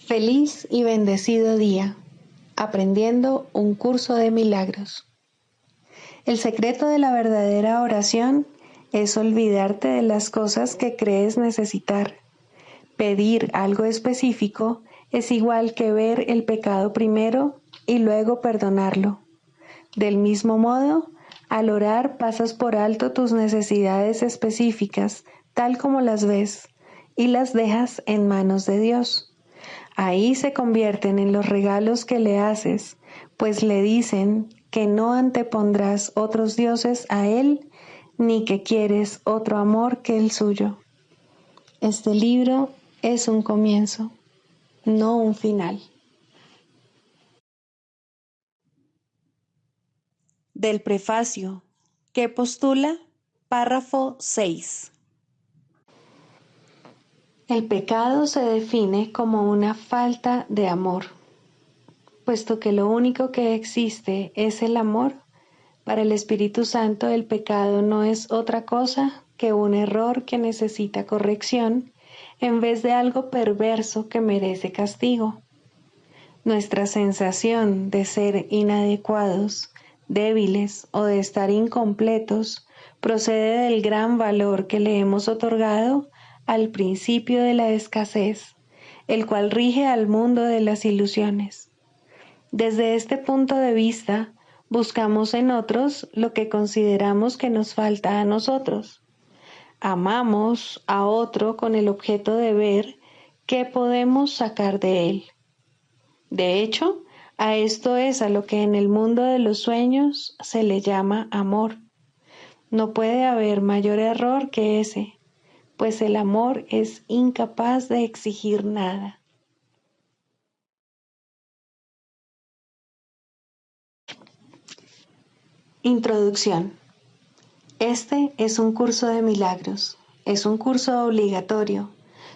Feliz y bendecido día, aprendiendo un curso de milagros. El secreto de la verdadera oración es olvidarte de las cosas que crees necesitar. Pedir algo específico es igual que ver el pecado primero y luego perdonarlo. Del mismo modo, al orar pasas por alto tus necesidades específicas, tal como las ves, y las dejas en manos de Dios. Ahí se convierten en los regalos que le haces, pues le dicen que no antepondrás otros dioses a Él, ni que quieres otro amor que el suyo. Este libro es un comienzo, no un final. Del prefacio, que postula, párrafo 6. El pecado se define como una falta de amor. Puesto que lo único que existe es el amor, para el Espíritu Santo el pecado no es otra cosa que un error que necesita corrección en vez de algo perverso que merece castigo. Nuestra sensación de ser inadecuados, débiles o de estar incompletos procede del gran valor que le hemos otorgado al principio de la escasez, el cual rige al mundo de las ilusiones. Desde este punto de vista, buscamos en otros lo que consideramos que nos falta a nosotros. Amamos a otro con el objeto de ver qué podemos sacar de él. De hecho, a esto es a lo que en el mundo de los sueños se le llama amor. No puede haber mayor error que ese, pues el amor es incapaz de exigir nada. Introducción. Este es un curso de milagros, es un curso obligatorio.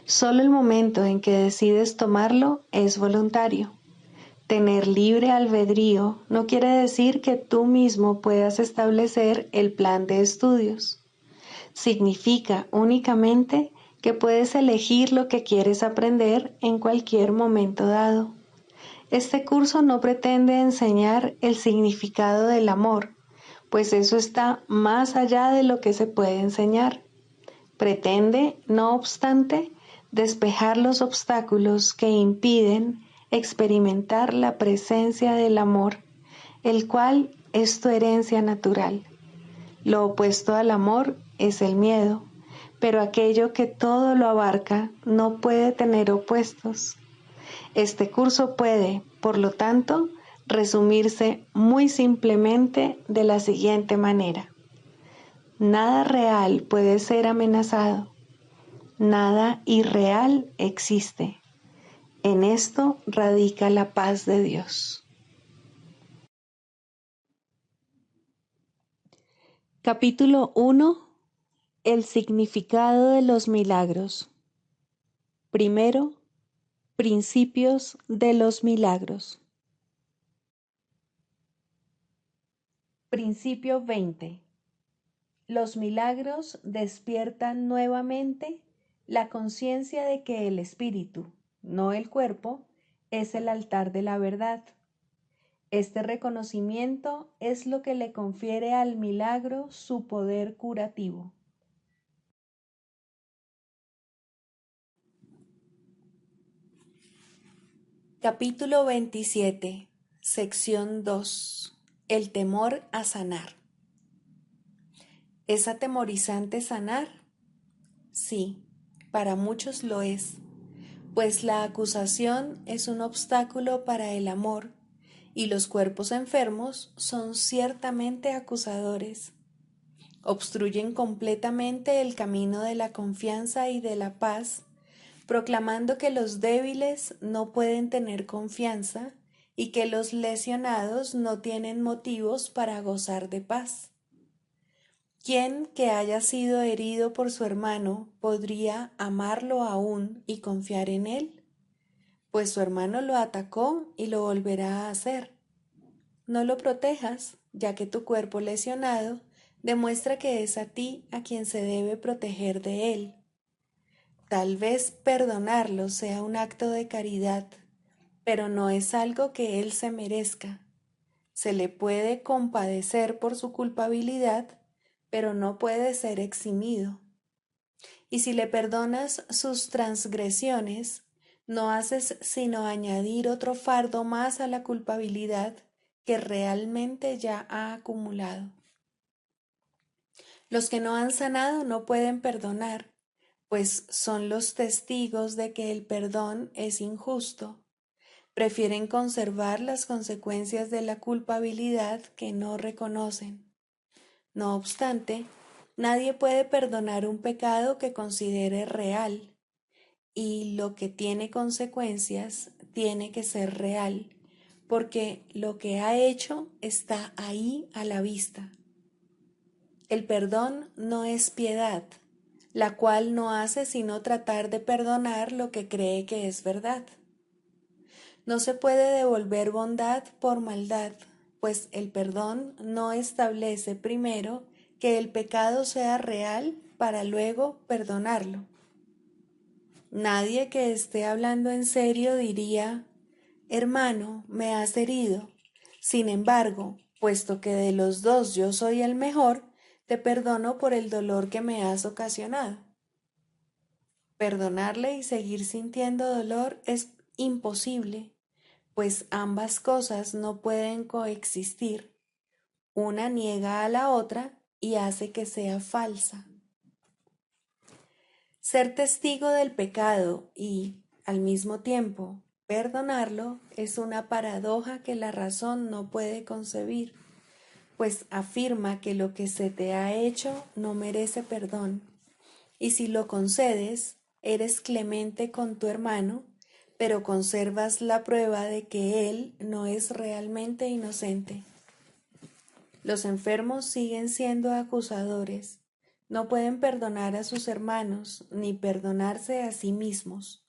Solo el momento en que decides tomarlo es voluntario. Tener libre albedrío no quiere decir que tú mismo puedas establecer el plan de estudios. Significa únicamente que puedes elegir lo que quieres aprender en cualquier momento dado. Este curso no pretende enseñar el significado del amor, pues eso está más allá de lo que se puede enseñar. Pretende, no obstante, despejar los obstáculos que impiden experimentar la presencia del amor, el cual es tu herencia natural. Lo opuesto al amor es el miedo, pero aquello que todo lo abarca no puede tener opuestos. Este curso puede, por lo tanto, resumirse muy simplemente de la siguiente manera. Nada real puede ser amenazado. Nada irreal existe. En esto radica la paz de Dios. Capítulo 1. El significado de los milagros. Primero, principios de los milagros. Principio 20. Los milagros despiertan nuevamente la conciencia de que el espíritu, no el cuerpo, es el altar de la verdad. Este reconocimiento es lo que le confiere al milagro su poder curativo. Capítulo 27, sección 2. El temor a sanar. ¿Es atemorizante sanar? Sí, para muchos lo es, pues la acusación es un obstáculo para el amor, y los cuerpos enfermos son ciertamente acusadores. Obstruyen completamente el camino de la confianza y de la paz, proclamando que los débiles no pueden tener confianza y que los lesionados no tienen motivos para gozar de paz. ¿Quién que haya sido herido por su hermano podría amarlo aún y confiar en él? Pues su hermano lo atacó y lo volverá a hacer. No lo protejas, ya que tu cuerpo lesionado demuestra que es a ti a quien se debe proteger de él. Tal vez perdonarlo sea un acto de caridad, pero no es algo que él se merezca. Se le puede compadecer por su culpabilidad, pero no puede ser eximido. Y si le perdonas sus transgresiones, no haces sino añadir otro fardo más a la culpabilidad que realmente ya ha acumulado. Los que no han sanado no pueden perdonar, pues son los testigos de que el perdón es injusto. Prefieren conservar las consecuencias de la culpabilidad que no reconocen. No obstante, nadie puede perdonar un pecado que considere real, y lo que tiene consecuencias tiene que ser real, porque lo que ha hecho está ahí a la vista. El perdón no es piedad, la cual no hace sino tratar de perdonar lo que cree que es verdad. No se puede devolver bondad por maldad, pues el perdón no establece primero que el pecado sea real para luego perdonarlo. Nadie que esté hablando en serio diría: hermano, me has herido. Sin embargo, puesto que de los dos yo soy el mejor, te perdono por el dolor que me has ocasionado. Perdonarle y seguir sintiendo dolor es imposible, pues ambas cosas no pueden coexistir. Una niega a la otra y hace que sea falsa. Ser testigo del pecado y, al mismo tiempo, perdonarlo es una paradoja que la razón no puede concebir, pues afirma que lo que se te ha hecho no merece perdón, y si lo concedes, eres clemente con tu hermano, pero conservas la prueba de que él no es realmente inocente. Los enfermos siguen siendo acusadores, no pueden perdonar a sus hermanos ni perdonarse a sí mismos.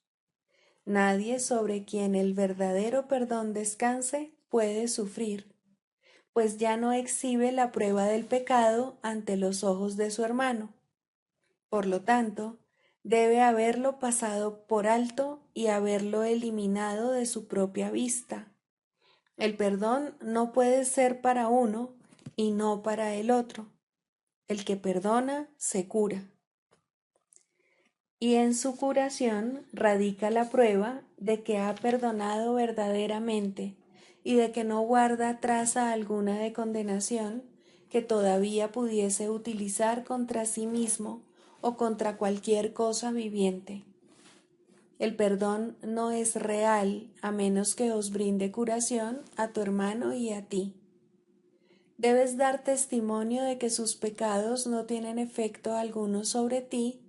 Nadie sobre quien el verdadero perdón descanse puede sufrir, pues ya no exhibe la prueba del pecado ante los ojos de su hermano. Por lo tanto, debe haberlo pasado por alto y haberlo eliminado de su propia vista. El perdón no puede ser para uno y no para el otro. El que perdona se cura. Y en su curación radica la prueba de que ha perdonado verdaderamente y de que no guarda traza alguna de condenación que todavía pudiese utilizar contra sí mismo o contra cualquier cosa viviente. El perdón no es real a menos que os brinde curación a tu hermano y a ti. Debes dar testimonio de que sus pecados no tienen efecto alguno sobre ti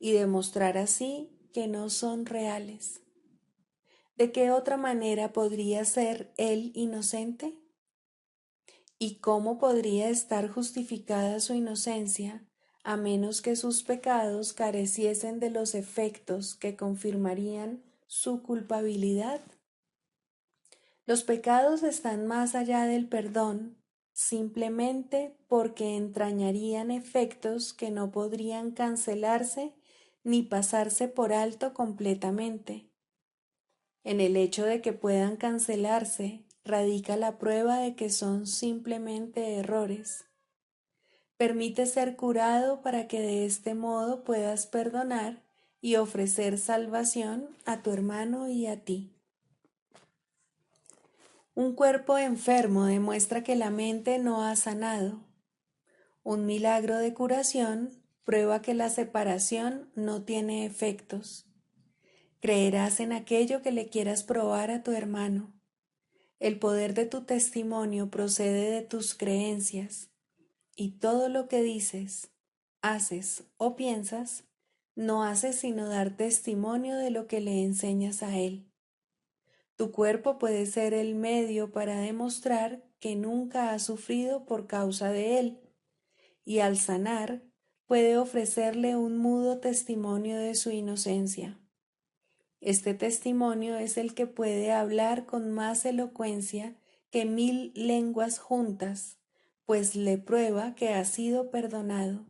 y demostrar así que no son reales. ¿De qué otra manera podría ser él inocente? ¿Y cómo podría estar justificada su inocencia a menos que sus pecados careciesen de los efectos que confirmarían su culpabilidad? Los pecados están más allá del perdón, simplemente porque entrañarían efectos que no podrían cancelarse ni pasarse por alto completamente. En el hecho de que puedan cancelarse radica la prueba de que son simplemente errores. Permite ser curado para que de este modo puedas perdonar y ofrecer salvación a tu hermano y a ti. Un cuerpo enfermo demuestra que la mente no ha sanado. Un milagro de curación prueba que la separación no tiene efectos. Creerás en aquello que le quieras probar a tu hermano. El poder de tu testimonio procede de tus creencias, y todo lo que dices, haces o piensas, no haces sino dar testimonio de lo que le enseñas a él. Tu cuerpo puede ser el medio para demostrar que nunca has sufrido por causa de él, y al sanar puede ofrecerle un mudo testimonio de su inocencia. Este testimonio es el que puede hablar con más elocuencia que 1000 lenguas juntas, pues le prueba que ha sido perdonado.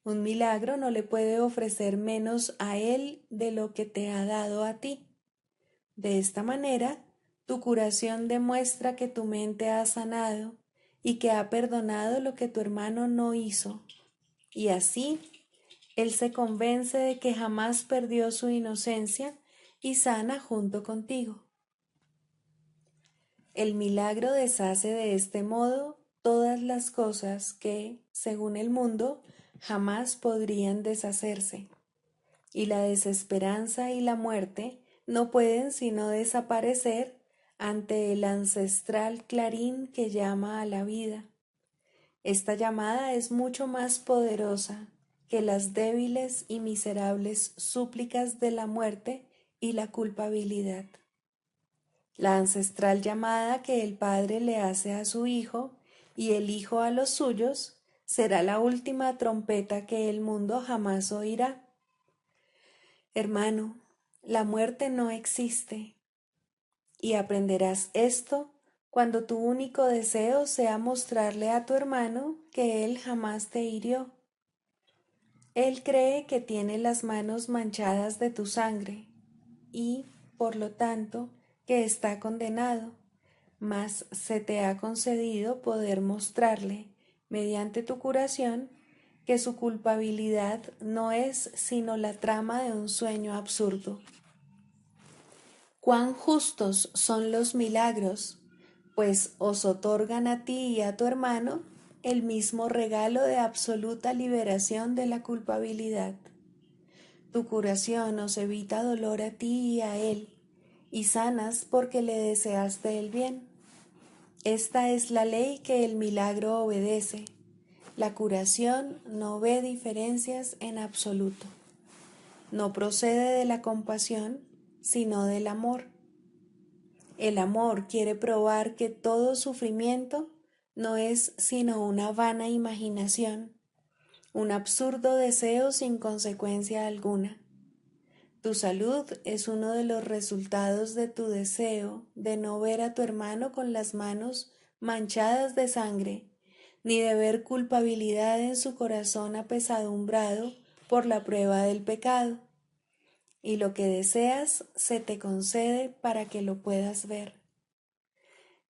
Un milagro no le puede ofrecer menos a él de lo que te ha dado a ti. De esta manera, tu curación demuestra que tu mente ha sanado y que ha perdonado lo que tu hermano no hizo. Y así, él se convence de que jamás perdió su inocencia y sana junto contigo. El milagro deshace de este modo todas las cosas que, según el mundo, jamás podrían deshacerse. Y la desesperanza y la muerte no pueden sino desaparecer ante el ancestral clarín que llama a la vida. Esta llamada es mucho más poderosa que las débiles y miserables súplicas de la muerte y la culpabilidad. La ancestral llamada que el Padre le hace a su Hijo y el Hijo a los suyos será la última trompeta que el mundo jamás oirá. Hermano, la muerte no existe, y aprenderás esto cuando tu único deseo sea mostrarle a tu hermano que él jamás te hirió. Él cree que tiene las manos manchadas de tu sangre y, por lo tanto, que está condenado, mas se te ha concedido poder mostrarle, mediante tu curación, que su culpabilidad no es sino la trama de un sueño absurdo. Cuán justos son los milagros, pues os otorgan a ti y a tu hermano el mismo regalo de absoluta liberación de la culpabilidad. Tu curación os evita dolor a ti y a él, y sanas porque le deseaste el bien. Esta es la ley que el milagro obedece. La curación no ve diferencias en absoluto. No procede de la compasión, sino del amor. El amor quiere probar que todo sufrimiento no es sino una vana imaginación, un absurdo deseo sin consecuencia alguna. Tu salud es uno de los resultados de tu deseo de no ver a tu hermano con las manos manchadas de sangre, ni de ver culpabilidad en su corazón apesadumbrado por la prueba del pecado. Y lo que deseas se te concede para que lo puedas ver.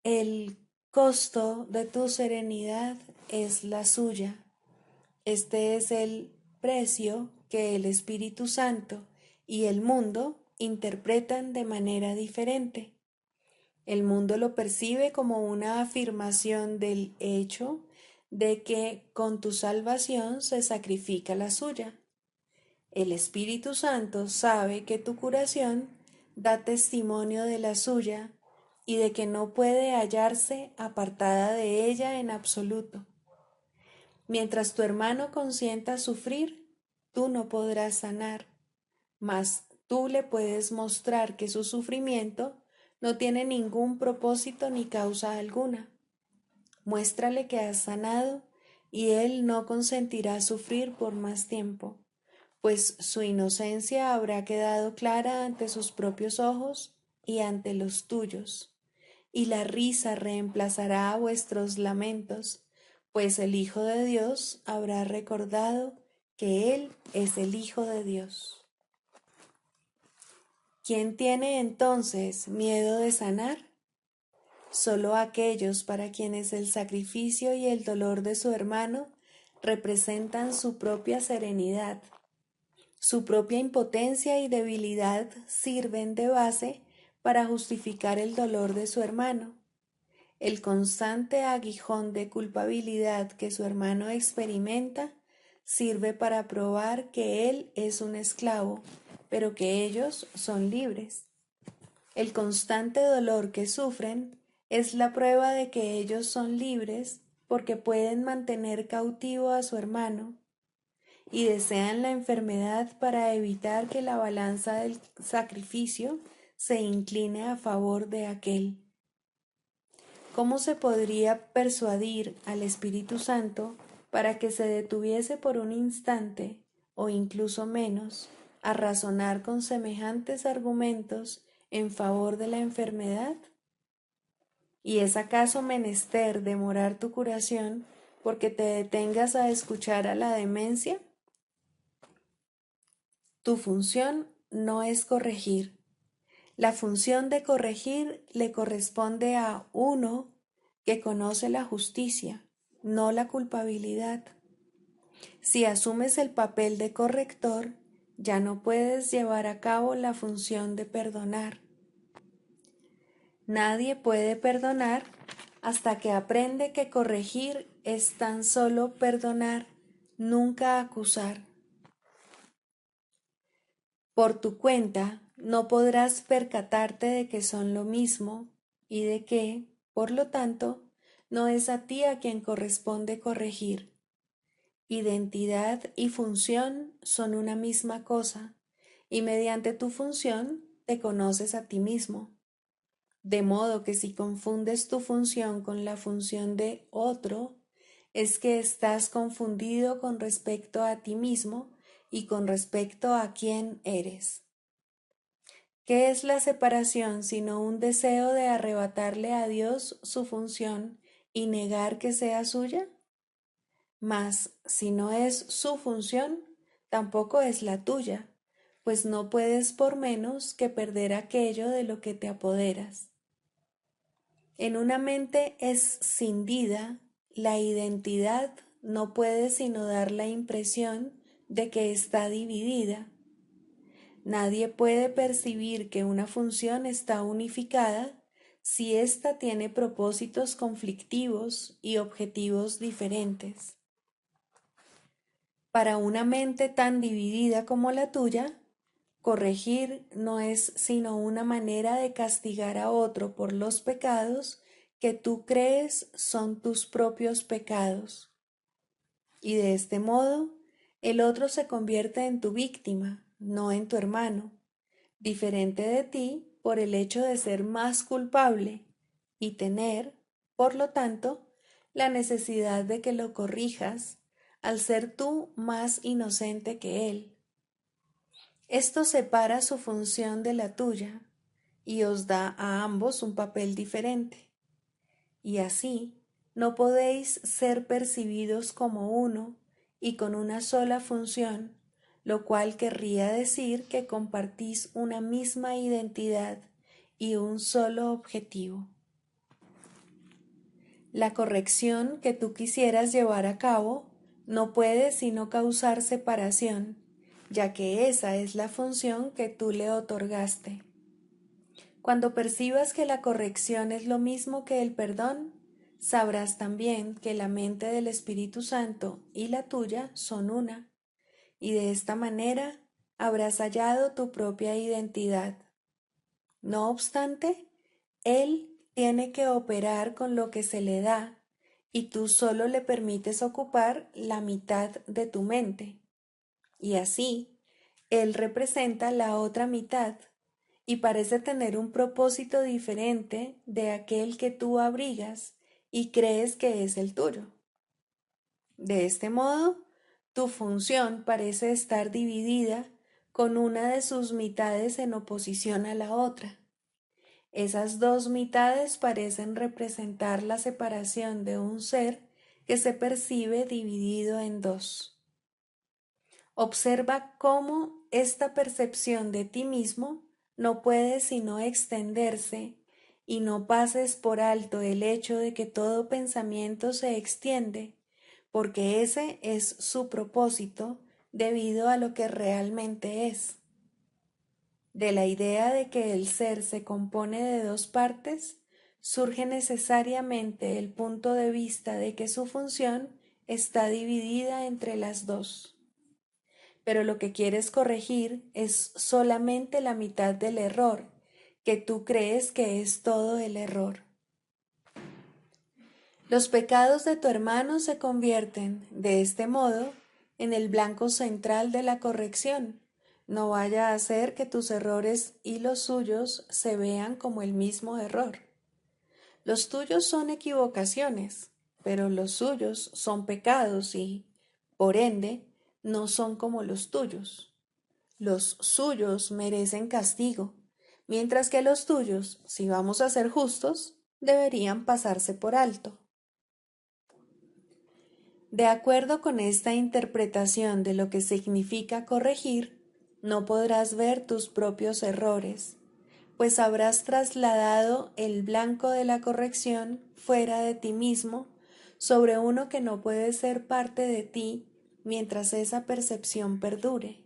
El costo de tu serenidad es la suya. Este es el precio que el Espíritu Santo y el mundo interpretan de manera diferente. El mundo lo percibe como una afirmación del hecho de que con tu salvación se sacrifica la suya. El Espíritu Santo sabe que tu curación da testimonio de la suya y de que no puede hallarse apartada de ella en absoluto. Mientras tu hermano consienta sufrir, tú no podrás sanar, mas tú le puedes mostrar que su sufrimiento no tiene ningún propósito ni causa alguna. Muéstrale que has sanado y él no consentirá sufrir por más tiempo, pues su inocencia habrá quedado clara ante sus propios ojos y ante los tuyos, y la risa reemplazará a vuestros lamentos, pues el Hijo de Dios habrá recordado que Él es el Hijo de Dios. ¿Quién tiene entonces miedo de sanar? Solo aquellos para quienes el sacrificio y el dolor de su hermano representan su propia serenidad. Su propia impotencia y debilidad sirven de base para justificar el dolor de su hermano. El constante aguijón de culpabilidad que su hermano experimenta sirve para probar que él es un esclavo, pero que ellos son libres. El constante dolor que sufren es la prueba de que ellos son libres porque pueden mantener cautivo a su hermano, y desean la enfermedad para evitar que la balanza del sacrificio se incline a favor de aquel. ¿Cómo se podría persuadir al Espíritu Santo para que se detuviese por un instante, o incluso menos, a razonar con semejantes argumentos en favor de la enfermedad? ¿Y es acaso menester demorar tu curación porque te detengas a escuchar a la demencia? Tu función no es corregir. La función de corregir le corresponde a uno que conoce la justicia, no la culpabilidad. Si asumes el papel de corrector, ya no puedes llevar a cabo la función de perdonar. Nadie puede perdonar hasta que aprende que corregir es tan solo perdonar, nunca acusar. Por tu cuenta, no podrás percatarte de que son lo mismo y de que, por lo tanto, no es a ti a quien corresponde corregir. Identidad y función son una misma cosa, y mediante tu función te conoces a ti mismo. De modo que si confundes tu función con la función de otro, es que estás confundido con respecto a ti mismo y con respecto a quién eres. ¿Qué es la separación sino un deseo de arrebatarle a Dios su función y negar que sea suya? Mas si no es su función, tampoco es la tuya, pues no puedes por menos que perder aquello de lo que te apoderas. En una mente escindida, la identidad no puede sino dar la impresión de que está dividida. Nadie puede percibir que una función está unificada si ésta tiene propósitos conflictivos y objetivos diferentes. Para una mente tan dividida como la tuya, corregir no es sino una manera de castigar a otro por los pecados que tú crees son tus propios pecados. Y de este modo, el otro se convierte en tu víctima, no en tu hermano, diferente de ti por el hecho de ser más culpable y tener, por lo tanto, la necesidad de que lo corrijas al ser tú más inocente que él. Esto separa su función de la tuya y os da a ambos un papel diferente. Y así no podéis ser percibidos como uno y con una sola función, lo cual querría decir que compartís una misma identidad y un solo objetivo. La corrección que tú quisieras llevar a cabo no puede sino causar separación, ya que esa es la función que tú le otorgaste. Cuando percibas que la corrección es lo mismo que el perdón, sabrás también que la mente del Espíritu Santo y la tuya son una, y de esta manera habrás hallado tu propia identidad. No obstante, Él tiene que operar con lo que se le da, y tú solo le permites ocupar la mitad de tu mente. Y así, Él representa la otra mitad, y parece tener un propósito diferente de aquel que tú abrigas y crees que es el tuyo. De este modo, tu función parece estar dividida con una de sus mitades en oposición a la otra. Esas dos mitades parecen representar la separación de un ser que se percibe dividido en dos. Observa cómo esta percepción de ti mismo no puede sino extenderse, y no pases por alto el hecho de que todo pensamiento se extiende, porque ese es su propósito debido a lo que realmente es. De la idea de que el ser se compone de dos partes, surge necesariamente el punto de vista de que su función está dividida entre las dos. Pero lo que quieres corregir es solamente la mitad del error, que tú crees que es todo el error. Los pecados de tu hermano se convierten, de este modo, en el blanco central de la corrección. No vaya a ser que tus errores y los suyos se vean como el mismo error. Los tuyos son equivocaciones, pero los suyos son pecados y, por ende, no son como los tuyos. Los suyos merecen castigo, mientras que los tuyos, si vamos a ser justos, deberían pasarse por alto. De acuerdo con esta interpretación de lo que significa corregir, no podrás ver tus propios errores, pues habrás trasladado el blanco de la corrección fuera de ti mismo sobre uno que no puede ser parte de ti mientras esa percepción perdure.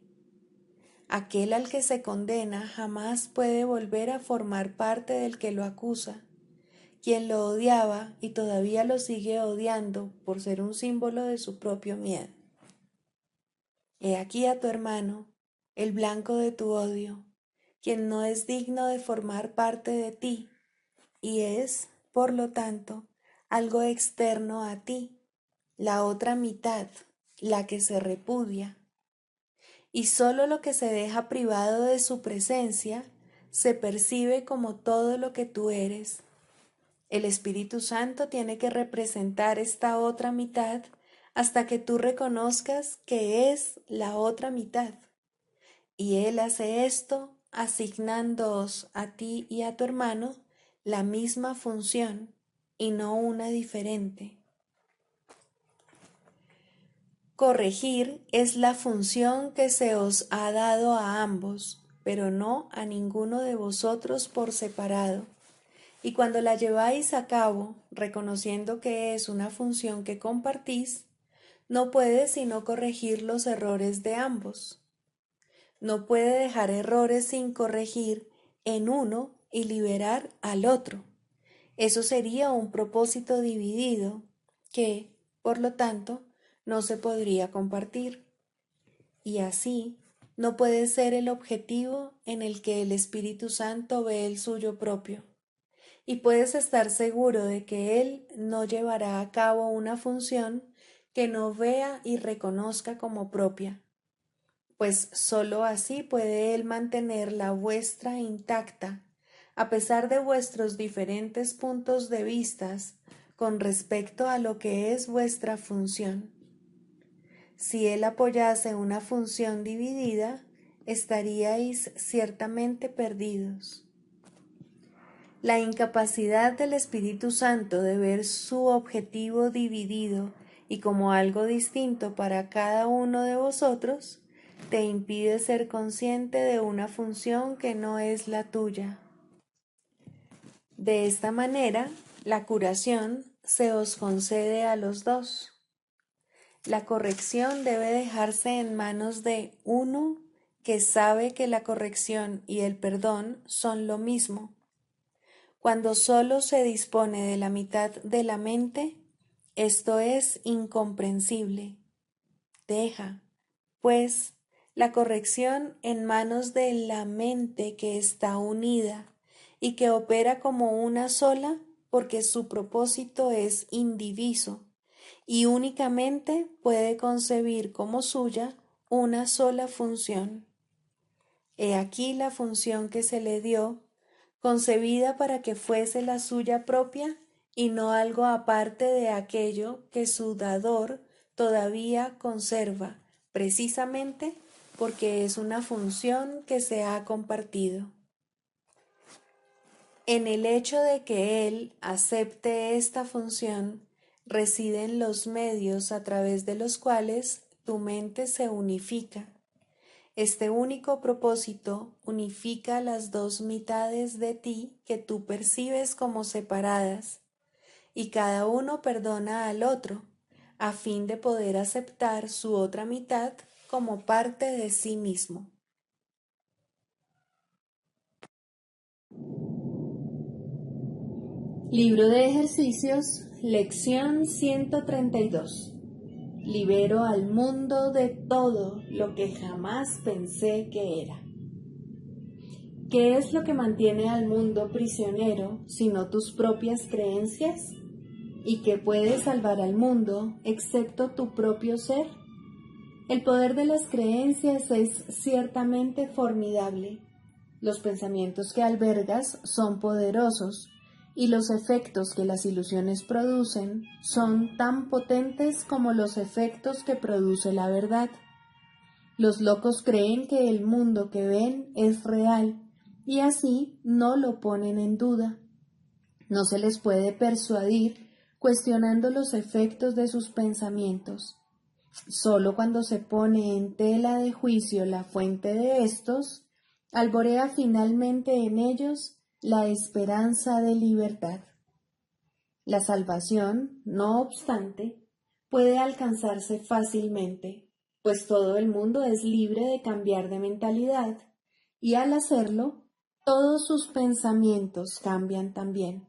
Aquel al que se condena jamás puede volver a formar parte del que lo acusa, quien lo odiaba y todavía lo sigue odiando por ser un símbolo de su propio miedo. He aquí a tu hermano, el blanco de tu odio, quien no es digno de formar parte de ti y es, por lo tanto, algo externo a ti, la otra mitad, la que se repudia. Y sólo lo que se deja privado de su presencia se percibe como todo lo que tú eres. El Espíritu Santo tiene que representar esta otra mitad hasta que tú reconozcas que es la otra mitad. Y Él hace esto asignándoos a ti y a tu hermano la misma función y no una diferente. Corregir es la función que se os ha dado a ambos, pero no a ninguno de vosotros por separado. Y cuando la lleváis a cabo, reconociendo que es una función que compartís, no puede sino corregir los errores de ambos. No puede dejar errores sin corregir en uno y liberar al otro. Eso sería un propósito dividido que, por lo tanto, no se podría compartir. Y así, no puede ser el objetivo en el que el Espíritu Santo ve el suyo propio. Y puedes estar seguro de que Él no llevará a cabo una función que no vea y reconozca como propia, pues sólo así puede Él mantener la vuestra intacta, a pesar de vuestros diferentes puntos de vista con respecto a lo que es vuestra función. Si Él apoyase una función dividida, estaríais ciertamente perdidos. La incapacidad del Espíritu Santo de ver su objetivo dividido y como algo distinto para cada uno de vosotros, te impide ser consciente de una función que no es la tuya. De esta manera, la curación se os concede a los dos. La corrección debe dejarse en manos de uno que sabe que la corrección y el perdón son lo mismo. Cuando solo se dispone de la mitad de la mente, esto es incomprensible. Deja, pues, la corrección en manos de la mente que está unida y que opera como una sola porque su propósito es indiviso y únicamente puede concebir como suya una sola función. He aquí la función que se le dio, concebida para que fuese la suya propia y no algo aparte de aquello que su dador todavía conserva, precisamente porque es una función que se ha compartido. En el hecho de que Él acepte esta función, residen los medios a través de los cuales tu mente se unifica. Este único propósito unifica las dos mitades de ti que tú percibes como separadas, y cada uno perdona al otro, a fin de poder aceptar su otra mitad como parte de sí mismo. Libro de ejercicios, lección 132. Libero al mundo de todo lo que jamás pensé que era. ¿Qué es lo que mantiene al mundo prisionero sino tus propias creencias? ¿Y qué puede salvar al mundo excepto tu propio ser? El poder de las creencias es ciertamente formidable. Los pensamientos que albergas son poderosos y los efectos que las ilusiones producen son tan potentes como los efectos que produce la verdad. Los locos creen que el mundo que ven es real y así no lo ponen en duda. No se les puede persuadir cuestionando los efectos de sus pensamientos. Solo cuando se pone en tela de juicio la fuente de estos, alborea finalmente en ellos la esperanza de libertad. La salvación, no obstante, puede alcanzarse fácilmente, pues todo el mundo es libre de cambiar de mentalidad, y al hacerlo, todos sus pensamientos cambian también.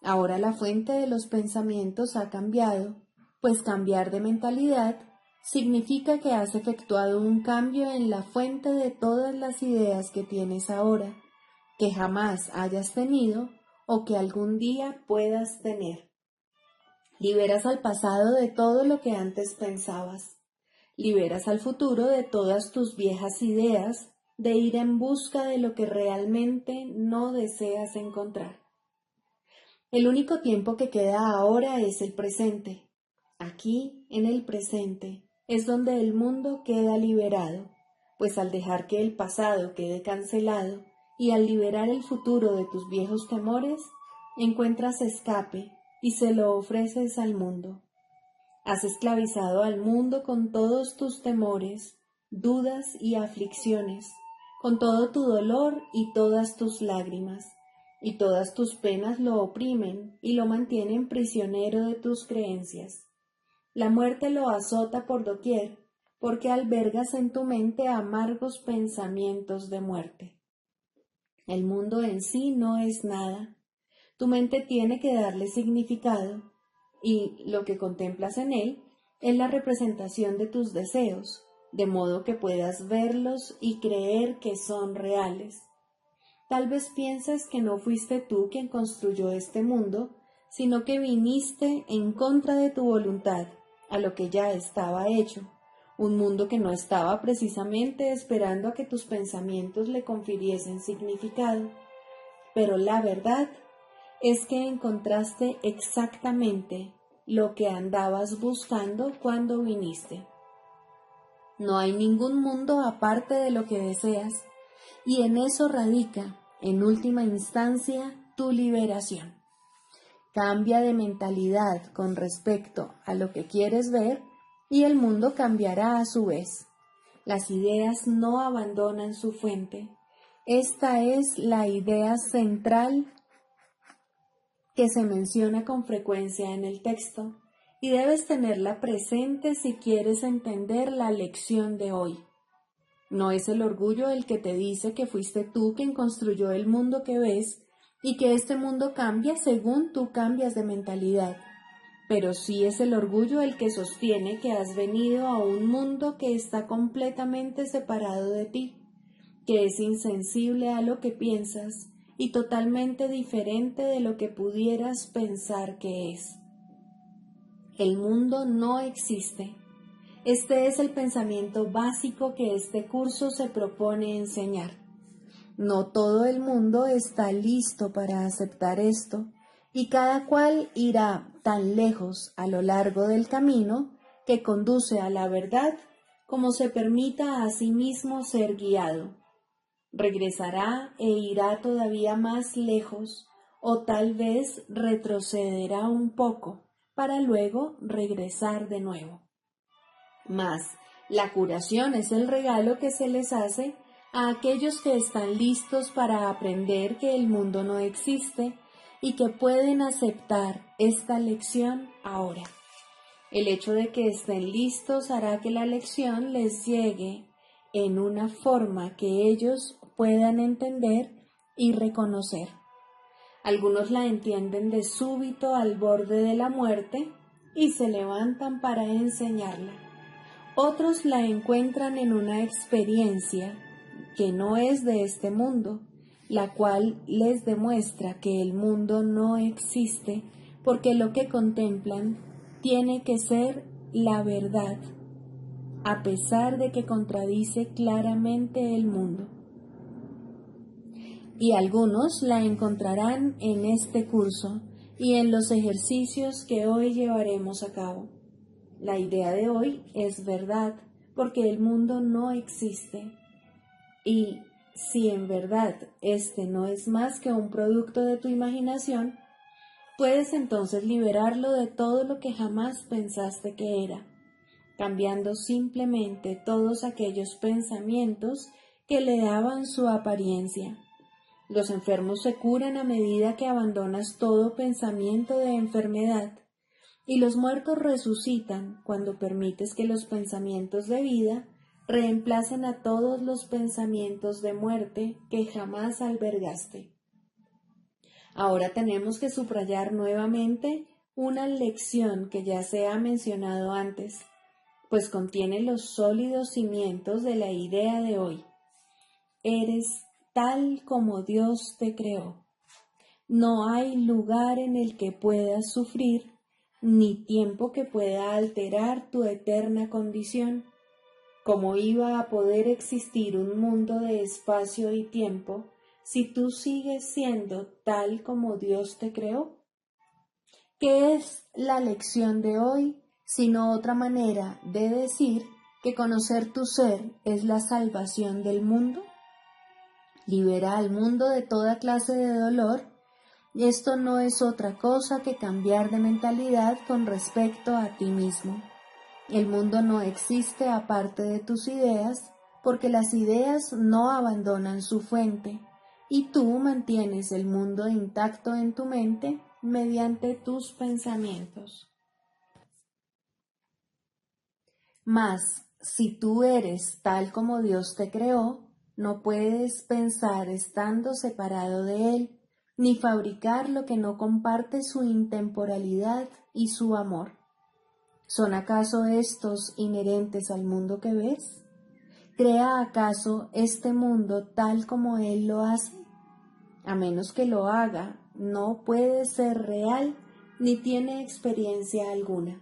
Ahora la fuente de los pensamientos ha cambiado, pues cambiar de mentalidad significa que has efectuado un cambio en la fuente de todas las ideas que tienes ahora, que jamás hayas tenido o que algún día puedas tener. Liberas al pasado de todo lo que antes pensabas. Liberas al futuro de todas tus viejas ideas de ir en busca de lo que realmente no deseas encontrar. El único tiempo que queda ahora es el presente. Aquí, en el presente, es donde el mundo queda liberado, pues al dejar que el pasado quede cancelado y al liberar el futuro de tus viejos temores, encuentras escape y se lo ofreces al mundo. Has esclavizado al mundo con todos tus temores, dudas y aflicciones, con todo tu dolor y todas tus lágrimas, y todas tus penas lo oprimen y lo mantienen prisionero de tus creencias. La muerte lo azota por doquier, porque albergas en tu mente amargos pensamientos de muerte. El mundo en sí no es nada. Tu mente tiene que darle significado, y lo que contemplas en él es la representación de tus deseos, de modo que puedas verlos y creer que son reales. Tal vez piensas que no fuiste tú quien construyó este mundo, sino que viniste en contra de tu voluntad a lo que ya estaba hecho, un mundo que no estaba precisamente esperando a que tus pensamientos le confiriesen significado. Pero la verdad es que encontraste exactamente lo que andabas buscando cuando viniste. No hay ningún mundo aparte de lo que deseas, y en eso radica, en última instancia, tu liberación. Cambia de mentalidad con respecto a lo que quieres ver y el mundo cambiará a su vez. Las ideas no abandonan su fuente. Esta es la idea central que se menciona con frecuencia en el texto y debes tenerla presente si quieres entender la lección de hoy. No es el orgullo el que te dice que fuiste tú quien construyó el mundo que ves y que este mundo cambia según tú cambias de mentalidad, pero sí es el orgullo el que sostiene que has venido a un mundo que está completamente separado de ti, que es insensible a lo que piensas y totalmente diferente de lo que pudieras pensar que es. El mundo no existe. Este es el pensamiento básico que este curso se propone enseñar. No todo el mundo está listo para aceptar esto, y cada cual irá tan lejos a lo largo del camino que conduce a la verdad como se permita a sí mismo ser guiado. Regresará e irá todavía más lejos, o tal vez retrocederá un poco para luego regresar de nuevo. Mas la curación es el regalo que se les hace a aquellos que están listos para aprender que el mundo no existe y que pueden aceptar esta lección ahora. El hecho de que estén listos hará que la lección les llegue en una forma que ellos puedan entender y reconocer. Algunos la entienden de súbito al borde de la muerte y se levantan para enseñarla. Otros la encuentran en una experiencia que no es de este mundo, la cual les demuestra que el mundo no existe porque lo que contemplan tiene que ser la verdad, a pesar de que contradice claramente el mundo. Y algunos la encontrarán en este curso y en los ejercicios que hoy llevaremos a cabo. La idea de hoy es verdad, porque el mundo no existe. Y si en verdad este no es más que un producto de tu imaginación, puedes entonces liberarlo de todo lo que jamás pensaste que era. cambiando simplemente todos aquellos pensamientos que le daban su apariencia. Los enfermos se curan a medida que abandonas todo pensamiento de enfermedad, y los muertos resucitan cuando permites que los pensamientos de vida reemplacen a todos los pensamientos de muerte que jamás albergaste. Ahora tenemos que subrayar nuevamente una lección que ya se ha mencionado antes, pues contiene los sólidos cimientos de la idea de hoy. Eres tal como Dios te creó. No hay lugar en el que puedas sufrir, ni tiempo que pueda alterar tu eterna condición. ¿Cómo iba a poder existir un mundo de espacio y tiempo si tú sigues siendo tal como Dios te creó? ¿Qué es la lección de hoy, sino otra manera de decir que conocer tu ser es la salvación del mundo? Libera al mundo de toda clase de dolor. Esto no es otra cosa que cambiar de mentalidad con respecto a ti mismo. El mundo no existe aparte de tus ideas, porque las ideas no abandonan su fuente, y tú mantienes el mundo intacto en tu mente mediante tus pensamientos. Mas, si tú eres tal como Dios te creó, no puedes pensar estando separado de Él, ni fabricar lo que no comparte su intemporalidad y su amor. ¿Son acaso estos inherentes al mundo que ves? ¿Crea acaso este mundo tal como Él lo hace? A menos que lo haga, no puede ser real ni tiene experiencia alguna.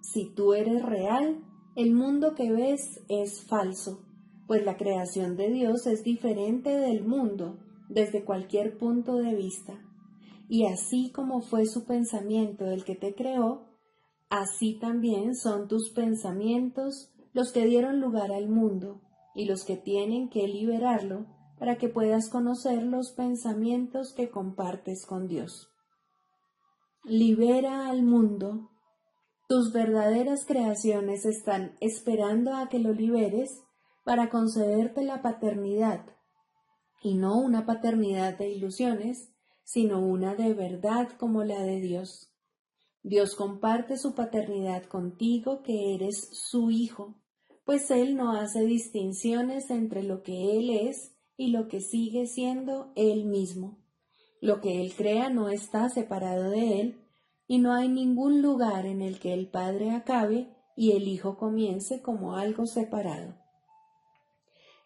Si tú eres real, el mundo que ves es falso, pues la creación de Dios es diferente del mundo desde cualquier punto de vista. Y así como fue su pensamiento el que te creó, así también son tus pensamientos los que dieron lugar al mundo y los que tienen que liberarlo para que puedas conocer los pensamientos que compartes con Dios. Libera al mundo. Tus verdaderas creaciones están esperando a que lo liberes para concederte la paternidad, y no una paternidad de ilusiones, sino una de verdad como la de Dios. Dios comparte su paternidad contigo, que eres su hijo, pues Él no hace distinciones entre lo que Él es y lo que sigue siendo Él mismo. Lo que Él crea no está separado de Él, y no hay ningún lugar en el que el Padre acabe y el Hijo comience como algo separado.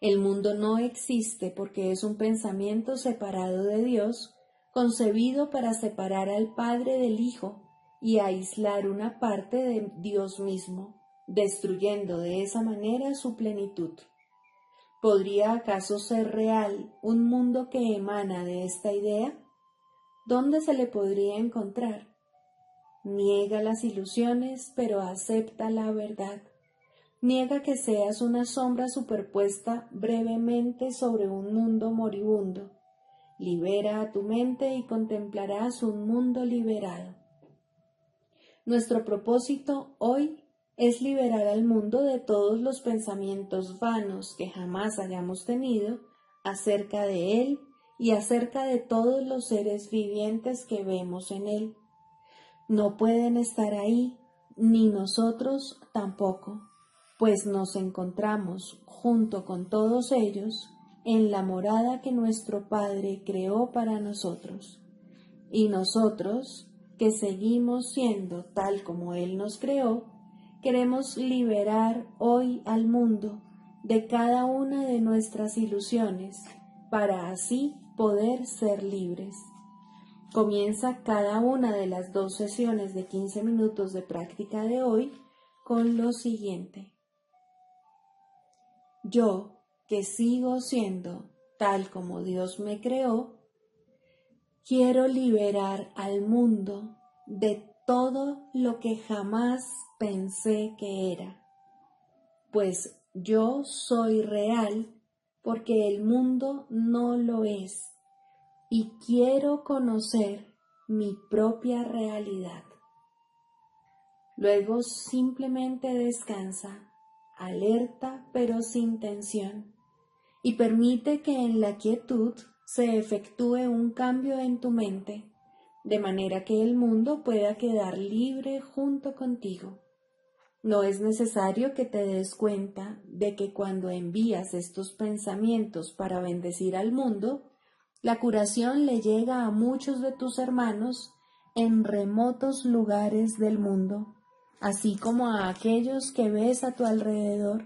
El mundo no existe porque es un pensamiento separado de Dios, concebido para separar al Padre del Hijo y aislar una parte de Dios mismo, destruyendo de esa manera su plenitud. ¿Podría acaso ser real un mundo que emana de esta idea? ¿Dónde se le podría encontrar? Niega las ilusiones, pero acepta la verdad. Niega que seas una sombra superpuesta brevemente sobre un mundo moribundo. Libera a tu mente y contemplarás un mundo liberado. Nuestro propósito hoy es liberar al mundo de todos los pensamientos vanos que jamás hayamos tenido acerca de él y acerca de todos los seres vivientes que vemos en él. No pueden estar ahí, ni nosotros tampoco, pues nos encontramos junto con todos ellos en la morada que nuestro Padre creó para nosotros. Y nosotros, que seguimos siendo tal como Él nos creó, queremos liberar hoy al mundo de cada una de nuestras ilusiones, para así poder ser libres. Comienza cada una de las 2 sesiones de 15 minutos de práctica de hoy con lo siguiente. Yo, que sigo siendo tal como Dios me creó, quiero liberar al mundo de todo lo que jamás pensé que era, pues yo soy real porque el mundo no lo es. Y quiero conocer mi propia realidad. Luego simplemente descansa, alerta pero sin tensión, y permite que en la quietud se efectúe un cambio en tu mente, de manera que el mundo pueda quedar libre junto contigo. No es necesario que te des cuenta de que cuando envías estos pensamientos para bendecir al mundo, la curación le llega a muchos de tus hermanos en remotos lugares del mundo, así como a aquellos que ves a tu alrededor,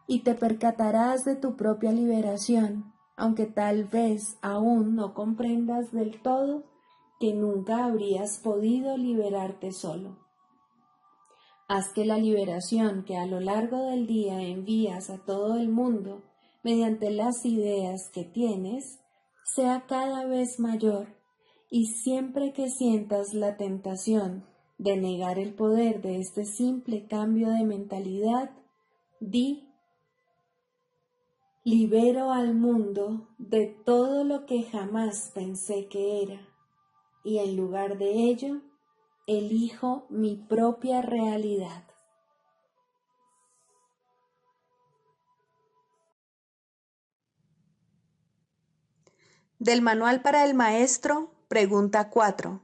y te percatarás de tu propia liberación, aunque tal vez aún no comprendas del todo que nunca habrías podido liberarte solo. Haz que la liberación que a lo largo del día envías a todo el mundo mediante las ideas que tienes sea cada vez mayor, y siempre que sientas la tentación de negar el poder de este simple cambio de mentalidad, di: libero al mundo de todo lo que jamás pensé que era, y en lugar de ello, elijo mi propia realidad. Del Manual para el Maestro, pregunta 4.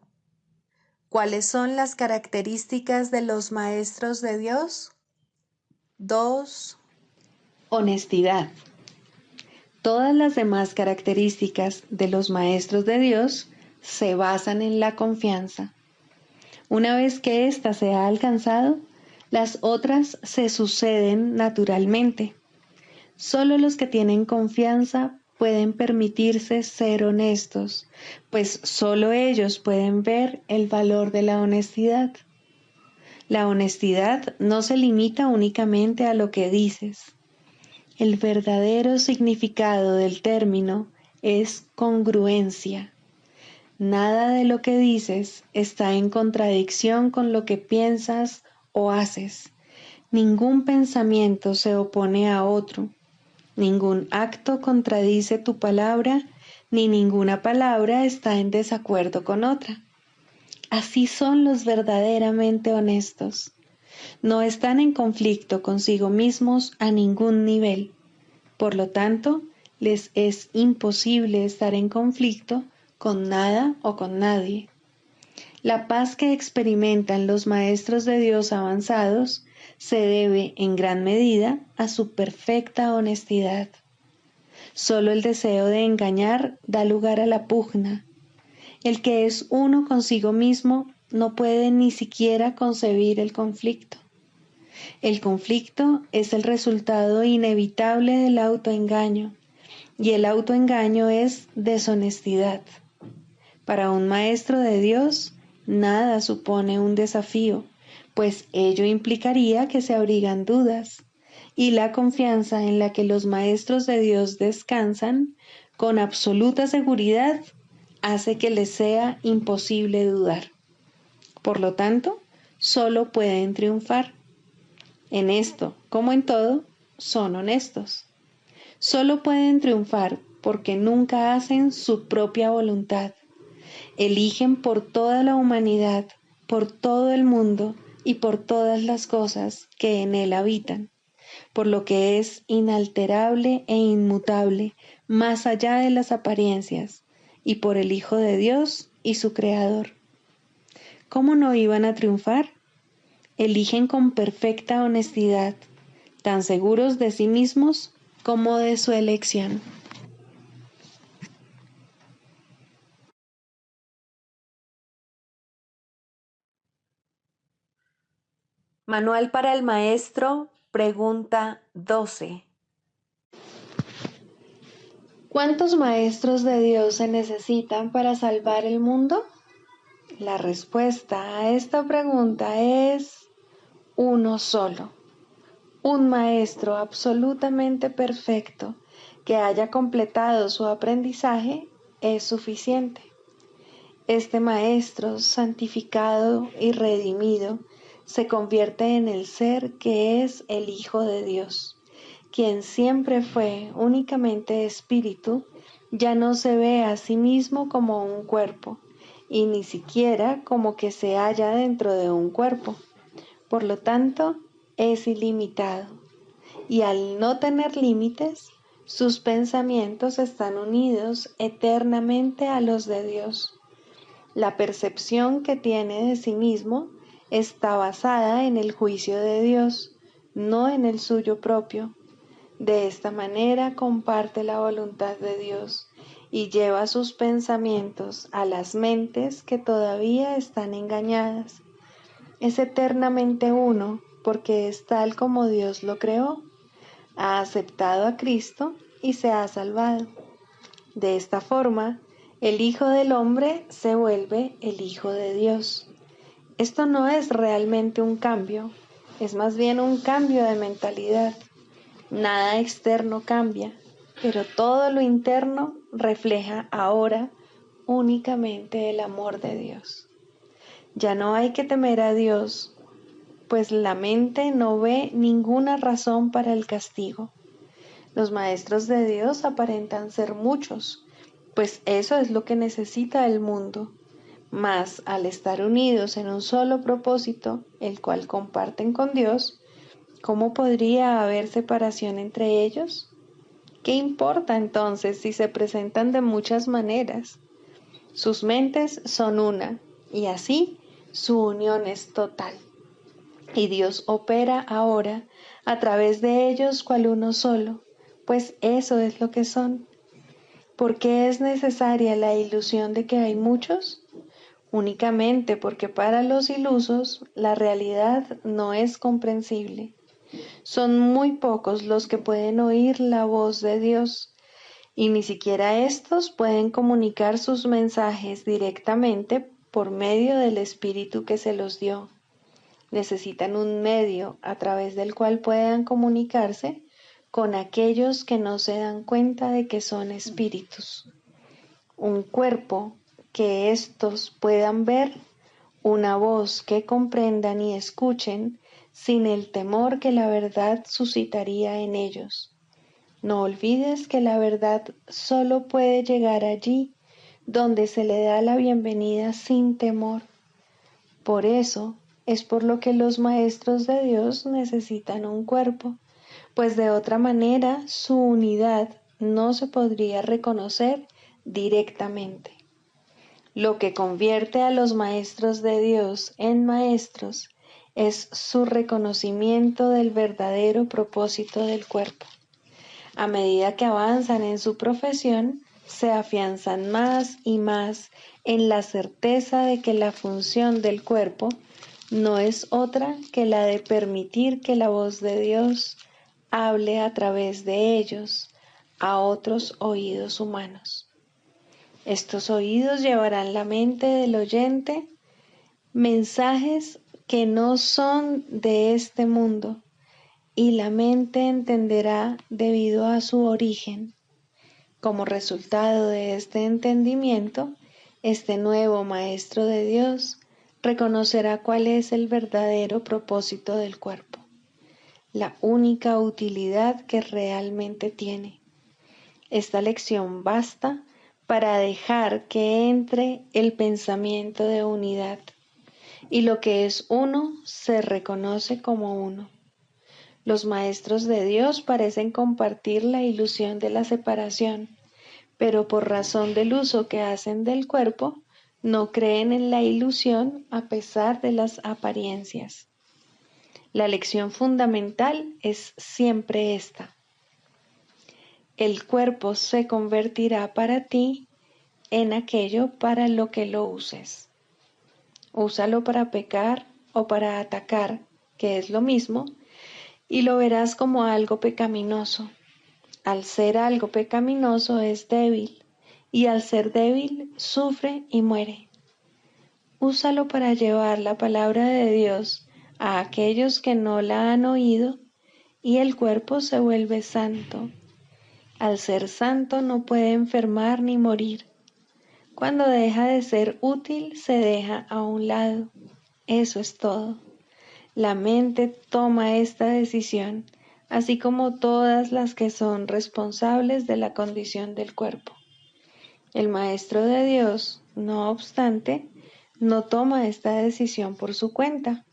¿Cuáles son las características de los maestros de Dios? 2. Honestidad. Todas las demás características de los maestros de Dios se basan en la confianza. Una vez que ésta se ha alcanzado, las otras se suceden naturalmente. Solo los que tienen confianza pueden permitirse ser honestos, pues solo ellos pueden ver el valor de la honestidad. La honestidad no se limita únicamente a lo que dices. El verdadero significado del término es congruencia. Nada de lo que dices está en contradicción con lo que piensas o haces. Ningún pensamiento se opone a otro. Ningún acto contradice tu palabra, ni ninguna palabra está en desacuerdo con otra. Así son los verdaderamente honestos. No están en conflicto consigo mismos a ningún nivel. Por lo tanto, les es imposible estar en conflicto con nada o con nadie. La paz que experimentan los maestros de Dios avanzados se debe en gran medida a su perfecta honestidad. Solo el deseo de engañar da lugar a la pugna. El que es uno consigo mismo no puede ni siquiera concebir el conflicto. El conflicto es el resultado inevitable del autoengaño, y el autoengaño es deshonestidad. Para un maestro de Dios, nada supone un desafío, pues ello implicaría que se abrigan dudas, y la confianza en la que los maestros de Dios descansan con absoluta seguridad hace que les sea imposible dudar. Por lo tanto, solo pueden triunfar. En esto, como en todo, son honestos. Solo pueden triunfar porque nunca hacen su propia voluntad. Eligen por toda la humanidad, por todo el mundo y por todas las cosas que en él habitan, por lo que es inalterable e inmutable, más allá de las apariencias, y por el Hijo de Dios y su Creador. ¿Cómo no iban a triunfar? Eligen con perfecta honestidad, tan seguros de sí mismos como de su elección. Manual para el Maestro, pregunta 12. ¿Cuántos maestros de Dios se necesitan para salvar el mundo? La respuesta a esta pregunta es uno solo. Un maestro absolutamente perfecto que haya completado su aprendizaje es suficiente. Este maestro santificado y redimido se convierte en el ser que es el Hijo de Dios, quien siempre fue únicamente espíritu. Ya no se ve a sí mismo como un cuerpo, y ni siquiera como que se halla dentro de un cuerpo, Por lo tanto, es ilimitado. Y al no tener límites, sus pensamientos están unidos eternamente a los de Dios. La percepción que tiene de sí mismo está basada en el juicio de Dios, no en el suyo propio. De esta manera comparte la voluntad de Dios y lleva sus pensamientos a las mentes que todavía están engañadas. Es eternamente uno porque es tal como Dios lo creó. Ha aceptado a Cristo y se ha salvado. De esta forma, el Hijo del Hombre se vuelve el Hijo de Dios. Esto no es realmente un cambio, es más bien un cambio de mentalidad. Nada externo cambia, pero todo lo interno refleja ahora únicamente el amor de Dios. Ya no hay que temer a Dios, pues la mente no ve ninguna razón para el castigo. Los maestros de Dios aparentan ser muchos, pues eso es lo que necesita el mundo. Mas al estar unidos en un solo propósito, el cual comparten con Dios, ¿cómo podría haber separación entre ellos? ¿Qué importa entonces si se presentan de muchas maneras? Sus mentes son una, y así su unión es total. Y Dios opera ahora a través de ellos cual uno solo, pues eso es lo que son. ¿Por qué es necesaria la ilusión de que hay muchos? Únicamente porque para los ilusos la realidad no es comprensible. Son muy pocos los que pueden oír la voz de Dios, y ni siquiera estos pueden comunicar sus mensajes directamente por medio del Espíritu que se los dio. Necesitan un medio a través del cual puedan comunicarse con aquellos que no se dan cuenta de que son espíritus. Un cuerpo que éstos puedan ver, una voz que comprendan y escuchen sin el temor que la verdad suscitaría en ellos. No olvides que la verdad solo puede llegar allí donde se le da la bienvenida sin temor. Por eso es por lo que los maestros de Dios necesitan un cuerpo, pues de otra manera su unidad no se podría reconocer directamente. Lo que convierte a los maestros de Dios en maestros es su reconocimiento del verdadero propósito del cuerpo. A medida que avanzan en su profesión, se afianzan más y más en la certeza de que la función del cuerpo no es otra que la de permitir que la voz de Dios hable a través de ellos a otros oídos humanos. Estos oídos llevarán la mente del oyente mensajes que no son de este mundo, y la mente entenderá debido a su origen. Como resultado de este entendimiento, este nuevo Maestro de Dios reconocerá cuál es el verdadero propósito del cuerpo, la única utilidad que realmente tiene. Esta lección basta para dejar que entre el pensamiento de unidad, y lo que es uno se reconoce como uno. Los maestros de Dios parecen compartir la ilusión de la separación, pero por razón del uso que hacen del cuerpo, no creen en la ilusión a pesar de las apariencias. La lección fundamental es siempre esta: el cuerpo se convertirá para ti en aquello para lo que lo uses. Úsalo para pecar o para atacar, que es lo mismo, y lo verás como algo pecaminoso. Al ser algo pecaminoso es débil, y al ser débil sufre y muere. Úsalo para llevar la palabra de Dios a aquellos que no la han oído, y el cuerpo se vuelve santo. Al ser santo no puede enfermar ni morir. Cuando deja de ser útil, se deja a un lado. Eso es todo. La mente toma esta decisión, así como todas las que son responsables de la condición del cuerpo. El Maestro de Dios, no obstante, no toma esta decisión por su cuenta.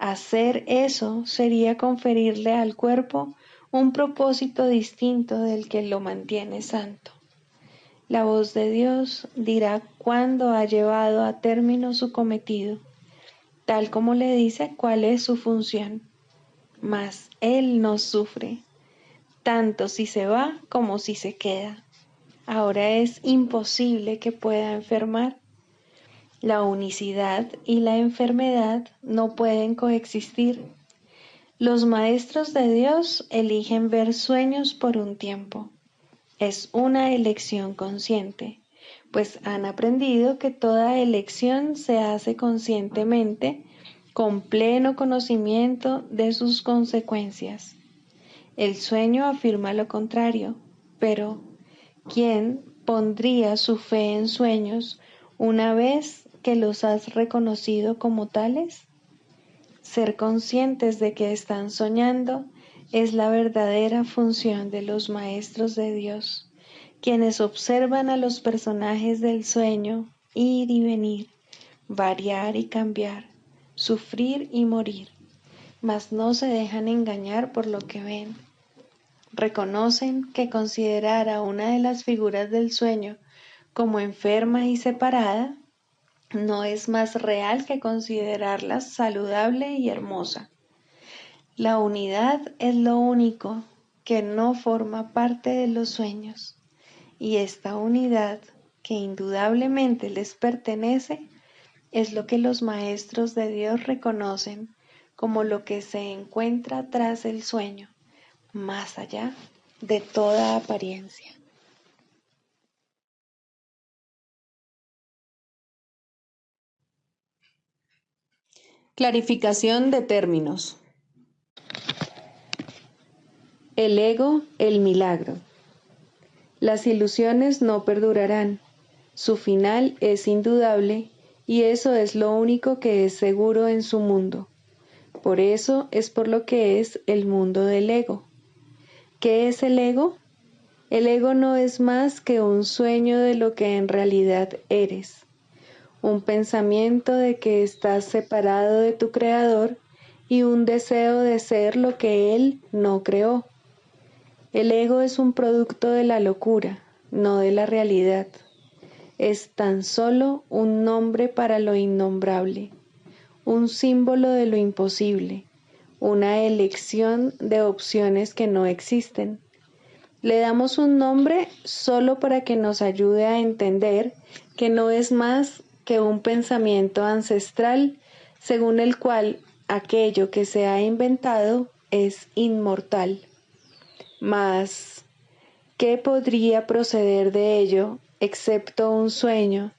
Hacer eso sería conferirle al cuerpo un propósito distinto del que lo mantiene santo. La voz de Dios dirá cuándo ha llevado a término su cometido, tal como le dice cuál es su función. Mas Él no sufre, tanto si se va como si se queda. Ahora es imposible que pueda enfermar. La unicidad y la enfermedad no pueden coexistir. Los maestros de Dios eligen ver sueños por un tiempo. Es una elección consciente, pues han aprendido que toda elección se hace conscientemente, con pleno conocimiento de sus consecuencias. El sueño afirma lo contrario, pero ¿quién pondría su fe en sueños una vez que los has reconocido como tales? Ser conscientes de que están soñando es la verdadera función de los maestros de Dios, quienes observan a los personajes del sueño ir y venir, variar y cambiar, sufrir y morir, mas no se dejan engañar por lo que ven. Reconocen que considerar a una de las figuras del sueño como enferma y separada no es más real que considerarla saludable y hermosa. La unidad es lo único que no forma parte de los sueños, y esta unidad, que indudablemente les pertenece, es lo que los maestros de Dios reconocen como lo que se encuentra tras el sueño, más allá de toda apariencia. Clarificación de términos. El ego, el milagro. Las ilusiones no perdurarán. Su final es indudable y eso es lo único que es seguro en su mundo. Por eso es por lo que es el mundo del ego. ¿Qué es el ego? El ego no es más que un sueño de lo que en realidad eres, un pensamiento de que estás separado de tu creador y un deseo de ser lo que él no creó. El ego es un producto de la locura, no de la realidad. Es tan solo un nombre para lo innombrable, un símbolo de lo imposible, una elección de opciones que no existen. Le damos un nombre solo para que nos ayude a entender que no es más que un pensamiento ancestral según el cual aquello que se ha inventado es inmortal. Mas, ¿qué podría proceder de ello excepto un sueño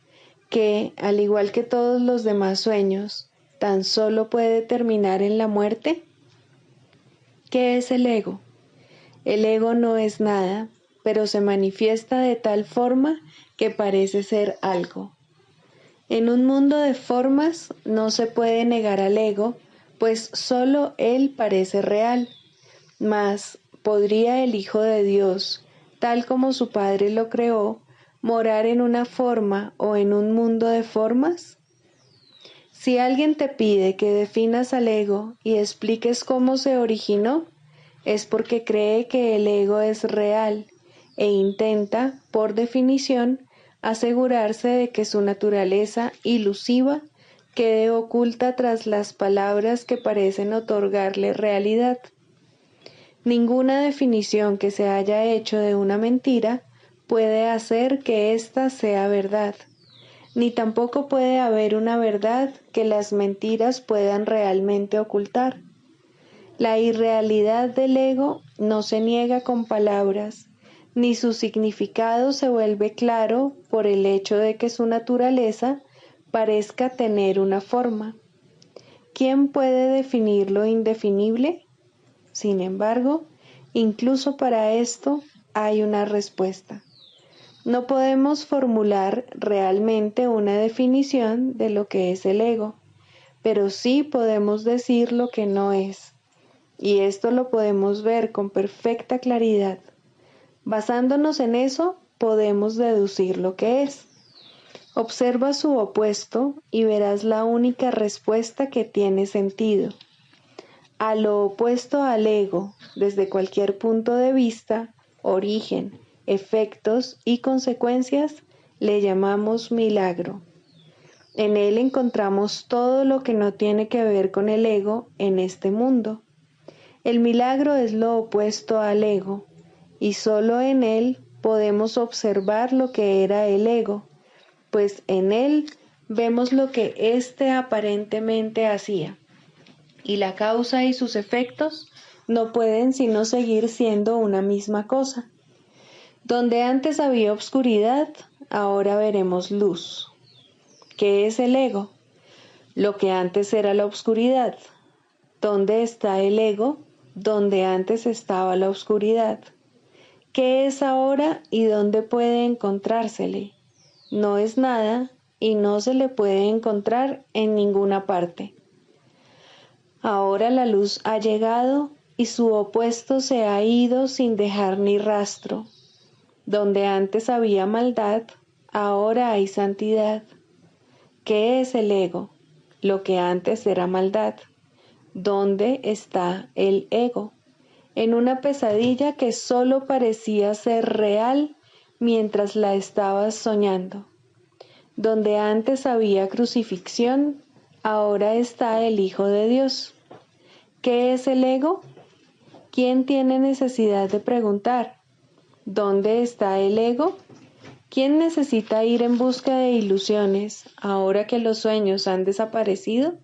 que, al igual que todos los demás sueños, tan solo puede terminar en la muerte? ¿Qué es el ego? El ego no es nada, pero se manifiesta de tal forma que parece ser algo. En un mundo de formas no se puede negar al ego, pues solo él parece real. Mas, ¿podría el Hijo de Dios, tal como su Padre lo creó, morar en una forma o en un mundo de formas? Si alguien te pide que definas al ego y expliques cómo se originó, es porque cree que el ego es real e intenta, por definición, asegurarse de que su naturaleza ilusiva quede oculta tras las palabras que parecen otorgarle realidad. Ninguna definición que se haya hecho de una mentira puede hacer que ésta sea verdad, ni tampoco puede haber una verdad que las mentiras puedan realmente ocultar. La irrealidad del ego no se niega con palabras, ni su significado se vuelve claro por el hecho de que su naturaleza parezca tener una forma. ¿Quién puede definir lo indefinible? Sin embargo, incluso para esto hay una respuesta. No podemos formular realmente una definición de lo que es el ego, pero sí podemos decir lo que no es. Y esto lo podemos ver con perfecta claridad. Basándonos en eso, podemos deducir lo que es. Observa su opuesto y verás la única respuesta que tiene sentido. A lo opuesto al ego, desde cualquier punto de vista, origen, efectos y consecuencias, le llamamos milagro. En él encontramos todo lo que no tiene que ver con el ego en este mundo. El milagro es lo opuesto al ego, y solo en él podemos observar lo que era el ego, pues en él vemos lo que éste aparentemente hacía, y la causa y sus efectos no pueden sino seguir siendo una misma cosa. Donde antes había obscuridad, ahora veremos luz. ¿Qué es el ego? Lo que antes era la obscuridad. ¿Dónde está el ego? Donde antes estaba la obscuridad. ¿Qué es ahora y dónde puede encontrársele? No es nada y no se le puede encontrar en ninguna parte. Ahora la luz ha llegado y su opuesto se ha ido sin dejar ni rastro. Donde antes había maldad, ahora hay santidad. ¿Qué es el ego? Lo que antes era maldad. ¿Dónde está el ego? En una pesadilla que solo parecía ser real mientras la estabas soñando. Donde antes había crucifixión, ahora está el Hijo de Dios. ¿Qué es el ego? ¿Quién tiene necesidad de preguntar? ¿Dónde está el ego? ¿Quién necesita ir en busca de ilusiones ahora que los sueños han desaparecido?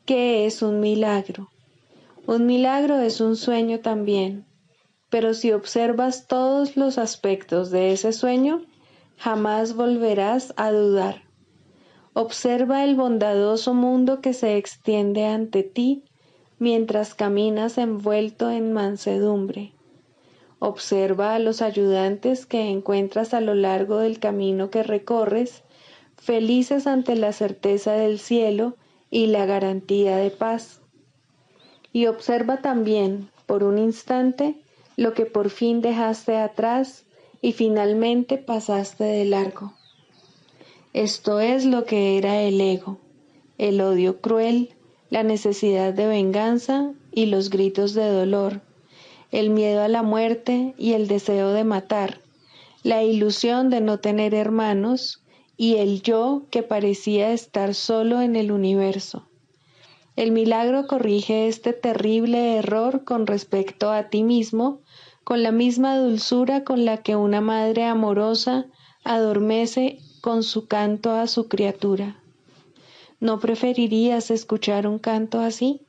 ¿Qué es un milagro? Un milagro es un sueño también, pero si observas todos los aspectos de ese sueño, jamás volverás a dudar. Observa el bondadoso mundo que se extiende ante ti mientras caminas envuelto en mansedumbre. Observa a los ayudantes que encuentras a lo largo del camino que recorres, felices ante la certeza del cielo y la garantía de paz. Y observa también, por un instante, lo que por fin dejaste atrás y finalmente pasaste de largo. Esto es lo que era el ego, el odio cruel, la necesidad de venganza y los gritos de dolor, el miedo a la muerte y el deseo de matar, la ilusión de no tener hermanos y el yo que parecía estar solo en el universo. El milagro corrige este terrible error con respecto a ti mismo, con la misma dulzura con la que una madre amorosa adormece con su canto a su criatura. ¿No preferirías escuchar un canto así?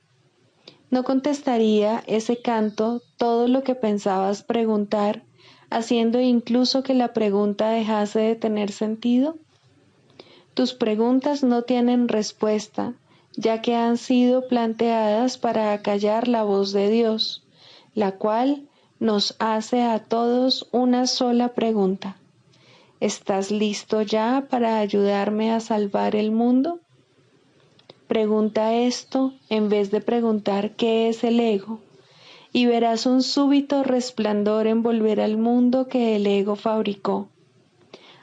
¿No contestaría ese canto todo lo que pensabas preguntar, haciendo incluso que la pregunta dejase de tener sentido? Tus preguntas no tienen respuesta, ya que han sido planteadas para acallar la voz de Dios, la cual nos hace a todos una sola pregunta. ¿Estás listo ya para ayudarme a salvar el mundo? Pregunta esto en vez de preguntar qué es el ego, y verás un súbito resplandor envolver al mundo que el ego fabricó.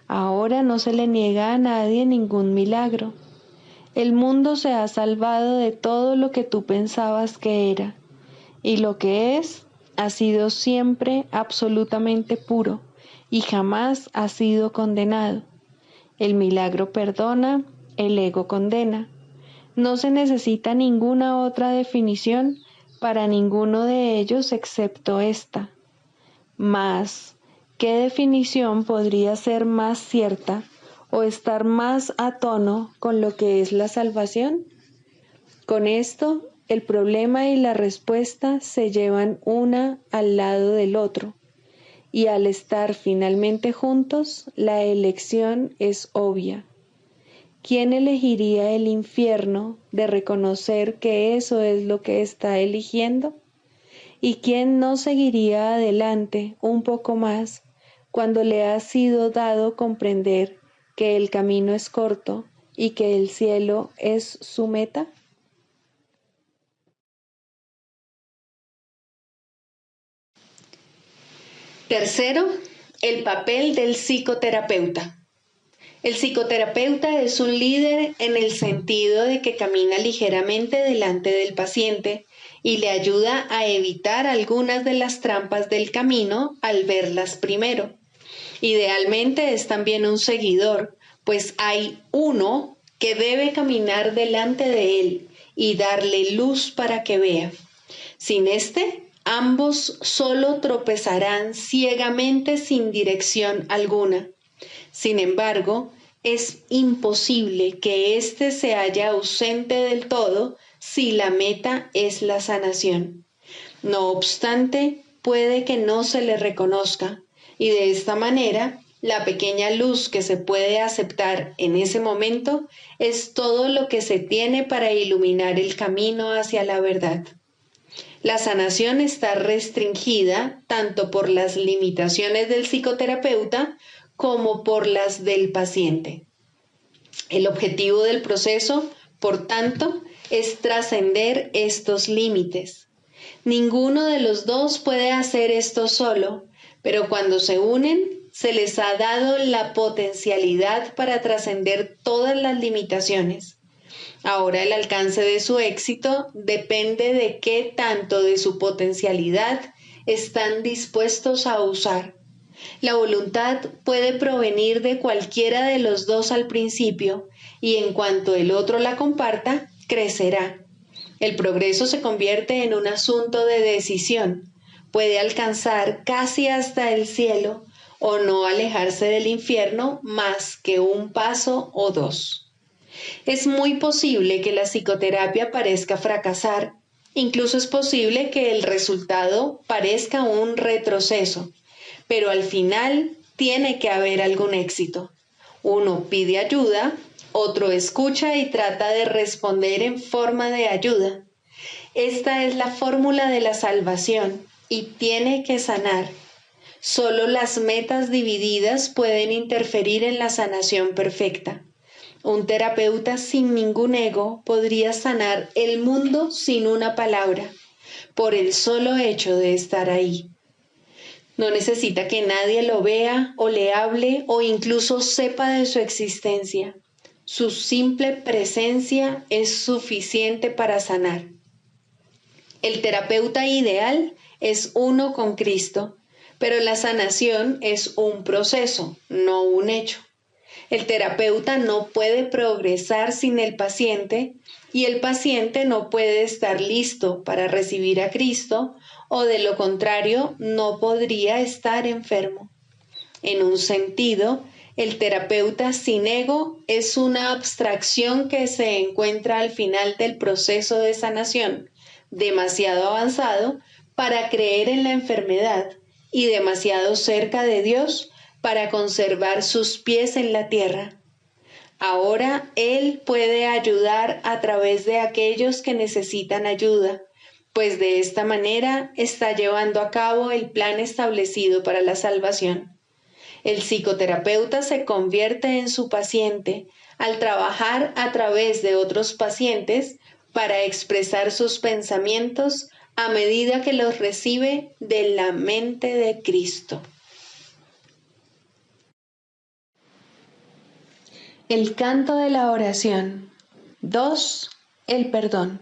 Ahora no se le niega a nadie ningún milagro. El mundo se ha salvado de todo lo que tú pensabas que era, y lo que es ha sido siempre absolutamente puro y jamás ha sido condenado. El milagro perdona, el ego condena. No se necesita ninguna otra definición para ninguno de ellos excepto esta. Mas, ¿qué definición podría ser más cierta o estar más a tono con lo que es la salvación? Con esto, el problema y la respuesta se llevan una al lado del otro, y al estar finalmente juntos, la elección es obvia. ¿Quién elegiría el infierno de reconocer que eso es lo que está eligiendo? ¿Y quién no seguiría adelante un poco más cuando le ha sido dado comprender que el camino es corto y que el cielo es su meta? Tercero, el papel del psicoterapeuta. El psicoterapeuta es un líder en el sentido de que camina ligeramente delante del paciente y le ayuda a evitar algunas de las trampas del camino al verlas primero. Idealmente es también un seguidor, pues hay uno que debe caminar delante de él y darle luz para que vea. Sin este, ambos solo tropezarán ciegamente sin dirección alguna. Sin embargo, es imposible que éste se haya ausente del todo si la meta es la sanación. No obstante, puede que no se le reconozca, y de esta manera, la pequeña luz que se puede aceptar en ese momento es todo lo que se tiene para iluminar el camino hacia la verdad. La sanación está restringida tanto por las limitaciones del psicoterapeuta como por las del paciente. El objetivo del proceso, por tanto, es trascender estos límites. Ninguno de los dos puede hacer esto solo, pero cuando se unen, se les ha dado la potencialidad para trascender todas las limitaciones. Ahora el alcance de su éxito depende de qué tanto de su potencialidad están dispuestos a usar. La voluntad puede provenir de cualquiera de los dos al principio, y en cuanto el otro la comparta, crecerá. El progreso se convierte en un asunto de decisión. Puede alcanzar casi hasta el cielo o no alejarse del infierno más que un paso o dos. Es muy posible que la psicoterapia parezca fracasar. Incluso es posible que el resultado parezca un retroceso, pero al final tiene que haber algún éxito. Uno pide ayuda, otro escucha y trata de responder en forma de ayuda. Esta es la fórmula de la salvación y tiene que sanar. Solo las metas divididas pueden interferir en la sanación perfecta. Un terapeuta sin ningún ego podría sanar el mundo sin una palabra, por el solo hecho de estar ahí. No necesita que nadie lo vea o le hable o incluso sepa de su existencia. Su simple presencia es suficiente para sanar. El terapeuta ideal es uno con Cristo, pero la sanación es un proceso, no un hecho. El terapeuta no puede progresar sin el paciente y el paciente no puede estar listo para recibir a Cristo o de lo contrario no podría estar enfermo. En un sentido, el terapeuta sin ego es una abstracción que se encuentra al final del proceso de sanación, demasiado avanzado para creer en la enfermedad y demasiado cerca de Dios para conservar sus pies en la tierra. Ahora Él puede ayudar a través de aquellos que necesitan ayuda, pues de esta manera está llevando a cabo el plan establecido para la salvación. El psicoterapeuta se convierte en su paciente al trabajar a través de otros pacientes para expresar sus pensamientos a medida que los recibe de la mente de Cristo. El canto de la oración. 2. El perdón.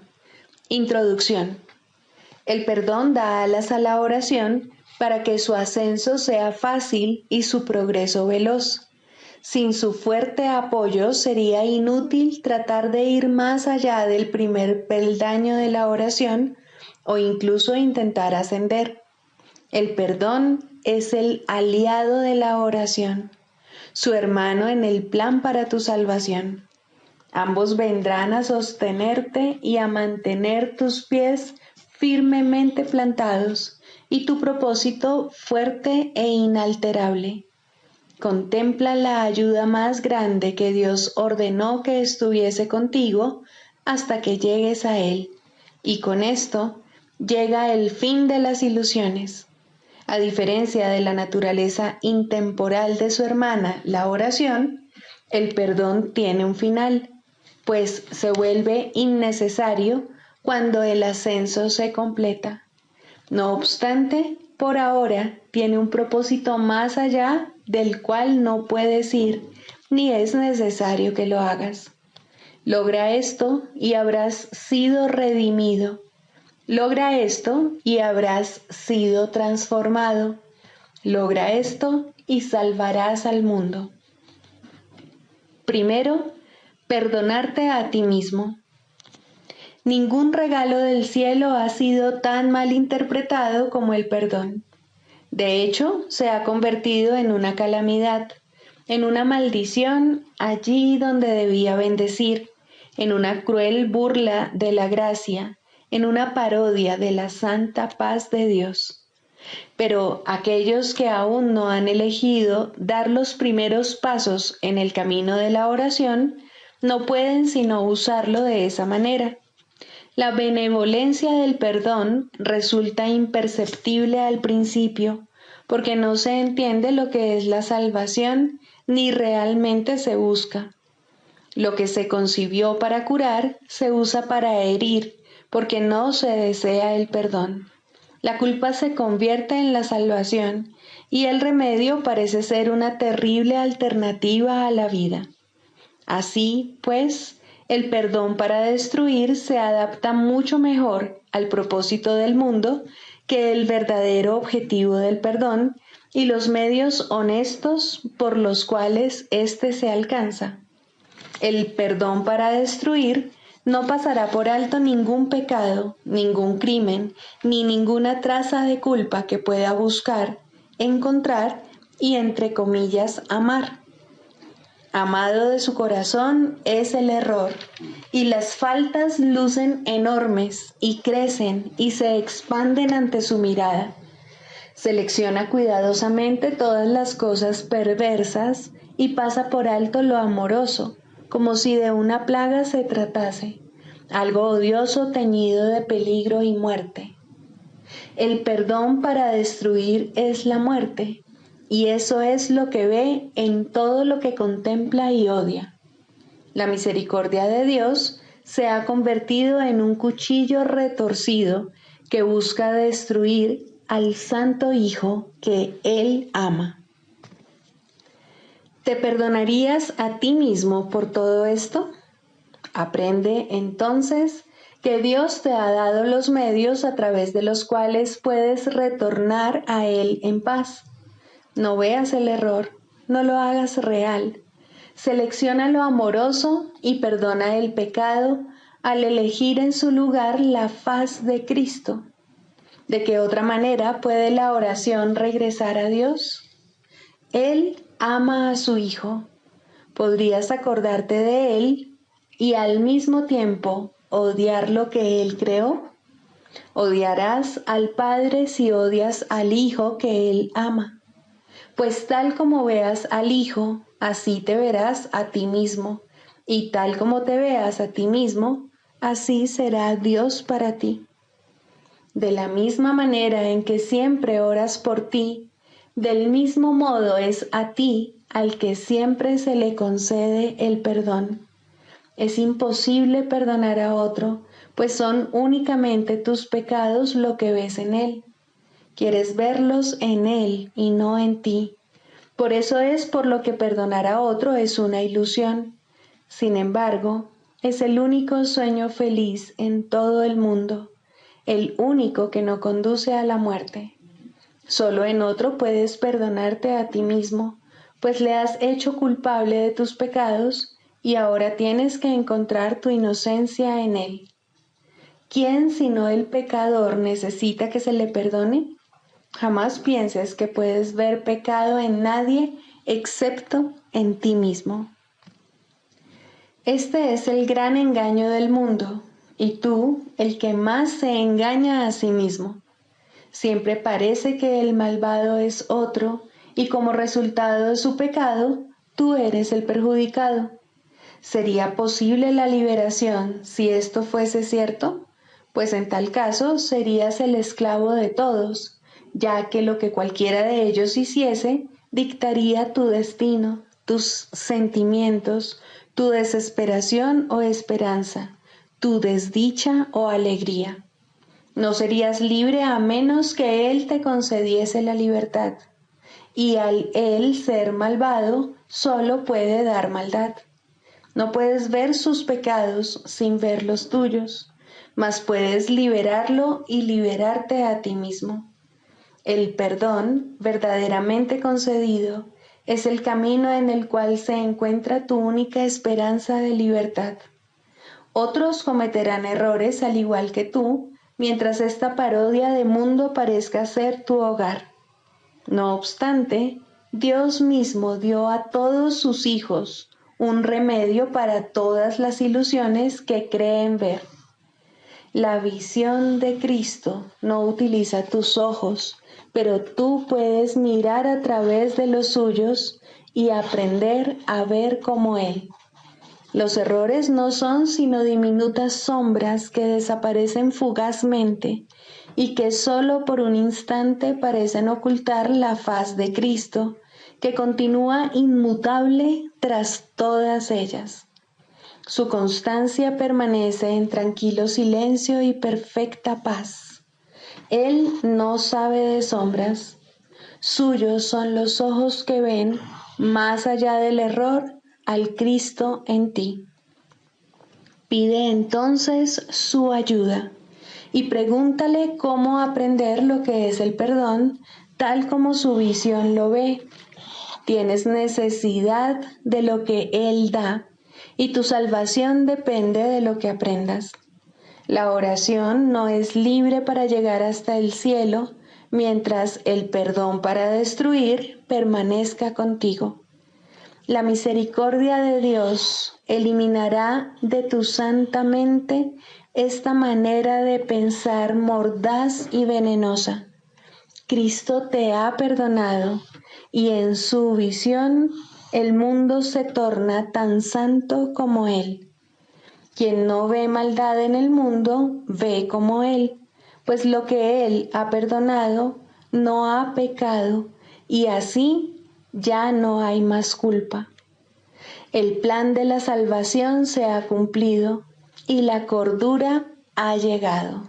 Introducción. El perdón da alas a la oración para que su ascenso sea fácil y su progreso veloz. Sin su fuerte apoyo sería inútil tratar de ir más allá del primer peldaño de la oración o incluso intentar ascender. El perdón es el aliado de la oración, su hermano en el plan para tu salvación. Ambos vendrán a sostenerte y a mantener tus pies firmemente plantados y tu propósito fuerte e inalterable. Contempla la ayuda más grande que Dios ordenó que estuviese contigo hasta que llegues a Él, y con esto llega el fin de las ilusiones. A diferencia de la naturaleza intemporal de su hermana, la oración, el perdón tiene un final, pues se vuelve innecesario cuando el ascenso se completa. No obstante, por ahora tiene un propósito más allá del cual no puedes ir, ni es necesario que lo hagas. Logra esto y habrás sido redimido. Logra esto y habrás sido transformado. Logra esto y salvarás al mundo. Primero, perdonarte a ti mismo. Ningún regalo del cielo ha sido tan mal interpretado como el perdón. De hecho, se ha convertido en una calamidad, en una maldición allí donde debía bendecir, en una cruel burla de la gracia, en una parodia de la santa paz de Dios. Pero aquellos que aún no han elegido dar los primeros pasos en el camino de la oración, no pueden sino usarlo de esa manera. La benevolencia del perdón resulta imperceptible al principio, porque no se entiende lo que es la salvación ni realmente se busca. Lo que se concibió para curar se usa para herir, porque no se desea el perdón. La culpa se convierte en la salvación y el remedio parece ser una terrible alternativa a la vida. Así, pues, el perdón para destruir se adapta mucho mejor al propósito del mundo que el verdadero objetivo del perdón y los medios honestos por los cuales éste se alcanza. El perdón para destruir no pasará por alto ningún pecado, ningún crimen, ni ninguna traza de culpa que pueda buscar, encontrar y, entre comillas, amar. Amado de su corazón es el error, y las faltas lucen enormes y crecen y se expanden ante su mirada. Selecciona cuidadosamente todas las cosas perversas y pasa por alto lo amoroso, como si de una plaga se tratase, algo odioso teñido de peligro y muerte. El perdón para destruir es la muerte, y eso es lo que ve en todo lo que contempla y odia. La misericordia de Dios se ha convertido en un cuchillo retorcido que busca destruir al Santo Hijo que Él ama. ¿Te perdonarías a ti mismo por todo esto? Aprende entonces que Dios te ha dado los medios a través de los cuales puedes retornar a Él en paz. No veas el error, no lo hagas real. Selecciona lo amoroso y perdona el pecado al elegir en su lugar la faz de Cristo. ¿De qué otra manera puede la oración regresar a Dios? Él ama a su Hijo. ¿Podrías acordarte de Él y al mismo tiempo odiar lo que Él creó? Odiarás al Padre si odias al Hijo que Él ama. Pues tal como veas al Hijo, así te verás a ti mismo, y tal como te veas a ti mismo, así será Dios para ti. De la misma manera en que siempre oras por ti, del mismo modo es a ti al que siempre se le concede el perdón. Es imposible perdonar a otro, pues son únicamente tus pecados lo que ves en él. Quieres verlos en él y no en ti. Por eso es por lo que perdonar a otro es una ilusión. Sin embargo, es el único sueño feliz en todo el mundo, el único que no conduce a la muerte. Solo en otro puedes perdonarte a ti mismo, pues le has hecho culpable de tus pecados y ahora tienes que encontrar tu inocencia en él. ¿Quién sino el pecador necesita que se le perdone? Jamás pienses que puedes ver pecado en nadie excepto en ti mismo. Este es el gran engaño del mundo, y tú, el que más se engaña a sí mismo. Siempre parece que el malvado es otro, y como resultado de su pecado, tú eres el perjudicado. ¿Sería posible la liberación si esto fuese cierto? Pues en tal caso serías el esclavo de todos, ya que lo que cualquiera de ellos hiciese dictaría tu destino, tus sentimientos, tu desesperación o esperanza, tu desdicha o alegría. No serías libre a menos que Él te concediese la libertad, y al Él ser malvado, solo puede dar maldad. No puedes ver sus pecados sin ver los tuyos. mas puedes liberarlo y liberarte a ti mismo. El perdón verdaderamente concedido es el camino en el cual se encuentra tu única esperanza de libertad. Otros cometerán errores al igual que tú, mientras esta parodia de mundo parezca ser tu hogar. No obstante, Dios mismo dio a todos sus hijos un remedio para todas las ilusiones que creen ver. La visión de Cristo no utiliza tus ojos, pero tú puedes mirar a través de los suyos y aprender a ver como Él. Los errores no son sino diminutas sombras que desaparecen fugazmente y que solo por un instante parecen ocultar la faz de Cristo, que continúa inmutable tras todas ellas. Su constancia permanece en tranquilo silencio y perfecta paz. Él no sabe de sombras. Suyos son los ojos que ven, más allá del error, al Cristo en ti. Pide entonces su ayuda y pregúntale cómo aprender lo que es el perdón, tal como su visión lo ve. Tienes necesidad de lo que Él da y tu salvación depende de lo que aprendas. La oración no es libre para llegar hasta el cielo, mientras el perdón para destruir permanezca contigo. La misericordia de Dios eliminará de tu santa mente esta manera de pensar mordaz y venenosa. Cristo te ha perdonado y en su visión el mundo se torna tan santo como Él. Quien no ve maldad en el mundo, ve como Él, pues lo que Él ha perdonado no ha pecado y así ya no hay más culpa. El plan de la salvación se ha cumplido y la cordura ha llegado.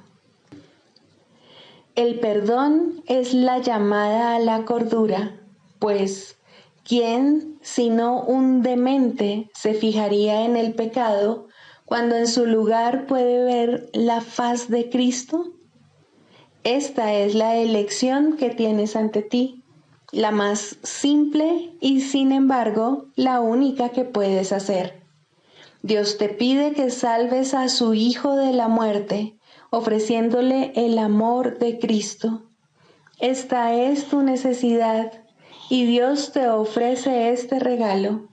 El perdón es la llamada a la cordura, pues ¿quién sino un demente se fijaría en el pecado cuando en su lugar puede ver la faz de Cristo? Esta es la elección que tienes ante ti, la más simple y sin embargo la única que puedes hacer. Dios te pide que salves a su Hijo de la muerte, ofreciéndole el amor de Cristo. Esta es tu necesidad y Dios te ofrece este regalo.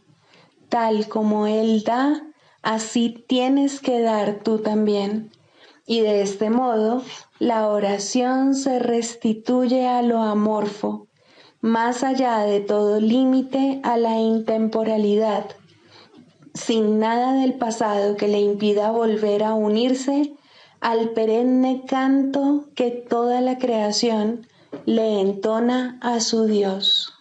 Tal como Él da, así tienes que dar tú también. Y de este modo, la oración se restituye a lo amorfo, más allá de todo límite a la intemporalidad, sin nada del pasado que le impida volver a unirse al perenne canto que toda la creación le entona a su Dios.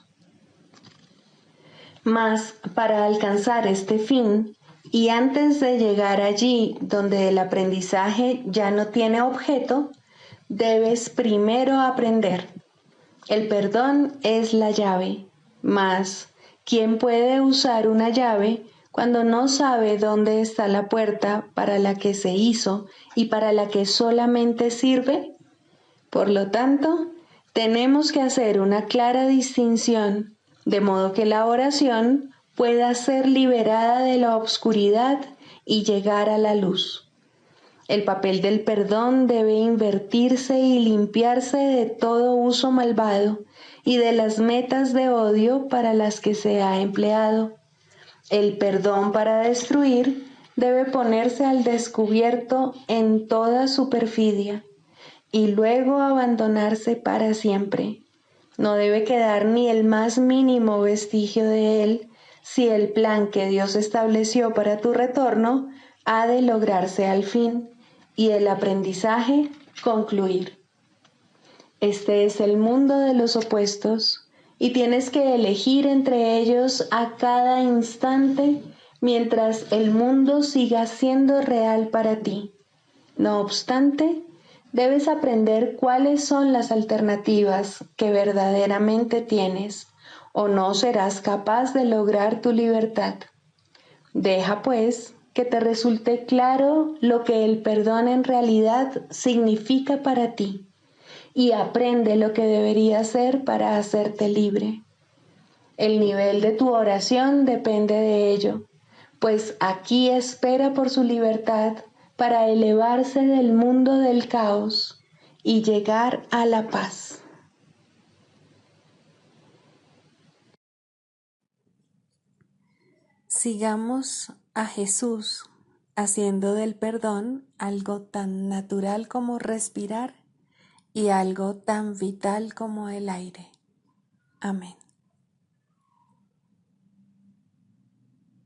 Mas para alcanzar este fin, y antes de llegar allí donde el aprendizaje ya no tiene objeto, debes primero aprender. El perdón es la llave, mas ¿quién puede usar una llave cuando no sabe dónde está la puerta para la que se hizo y para la que solamente sirve? Por lo tanto, tenemos que hacer una clara distinción, de modo que la oración pueda ser liberada de la oscuridad y llegar a la luz. El papel del perdón debe invertirse y limpiarse de todo uso malvado y de las metas de odio para las que se ha empleado. El perdón para destruir debe ponerse al descubierto en toda su perfidia y luego abandonarse para siempre. No debe quedar ni el más mínimo vestigio de él si el plan que Dios estableció para tu retorno ha de lograrse al fin y el aprendizaje concluir. Este es el mundo de los opuestos y tienes que elegir entre ellos a cada instante mientras el mundo siga siendo real para ti. No obstante, debes aprender cuáles son las alternativas que verdaderamente tienes, o no serás capaz de lograr tu libertad. Deja, pues, que te resulte claro lo que el perdón en realidad significa para ti y aprende lo que debería hacer para hacerte libre. El nivel de tu oración depende de ello, pues aquí espera por su libertad para elevarse del mundo del caos y llegar a la paz. Sigamos a Jesús haciendo del perdón algo tan natural como respirar y algo tan vital como el aire. Amén.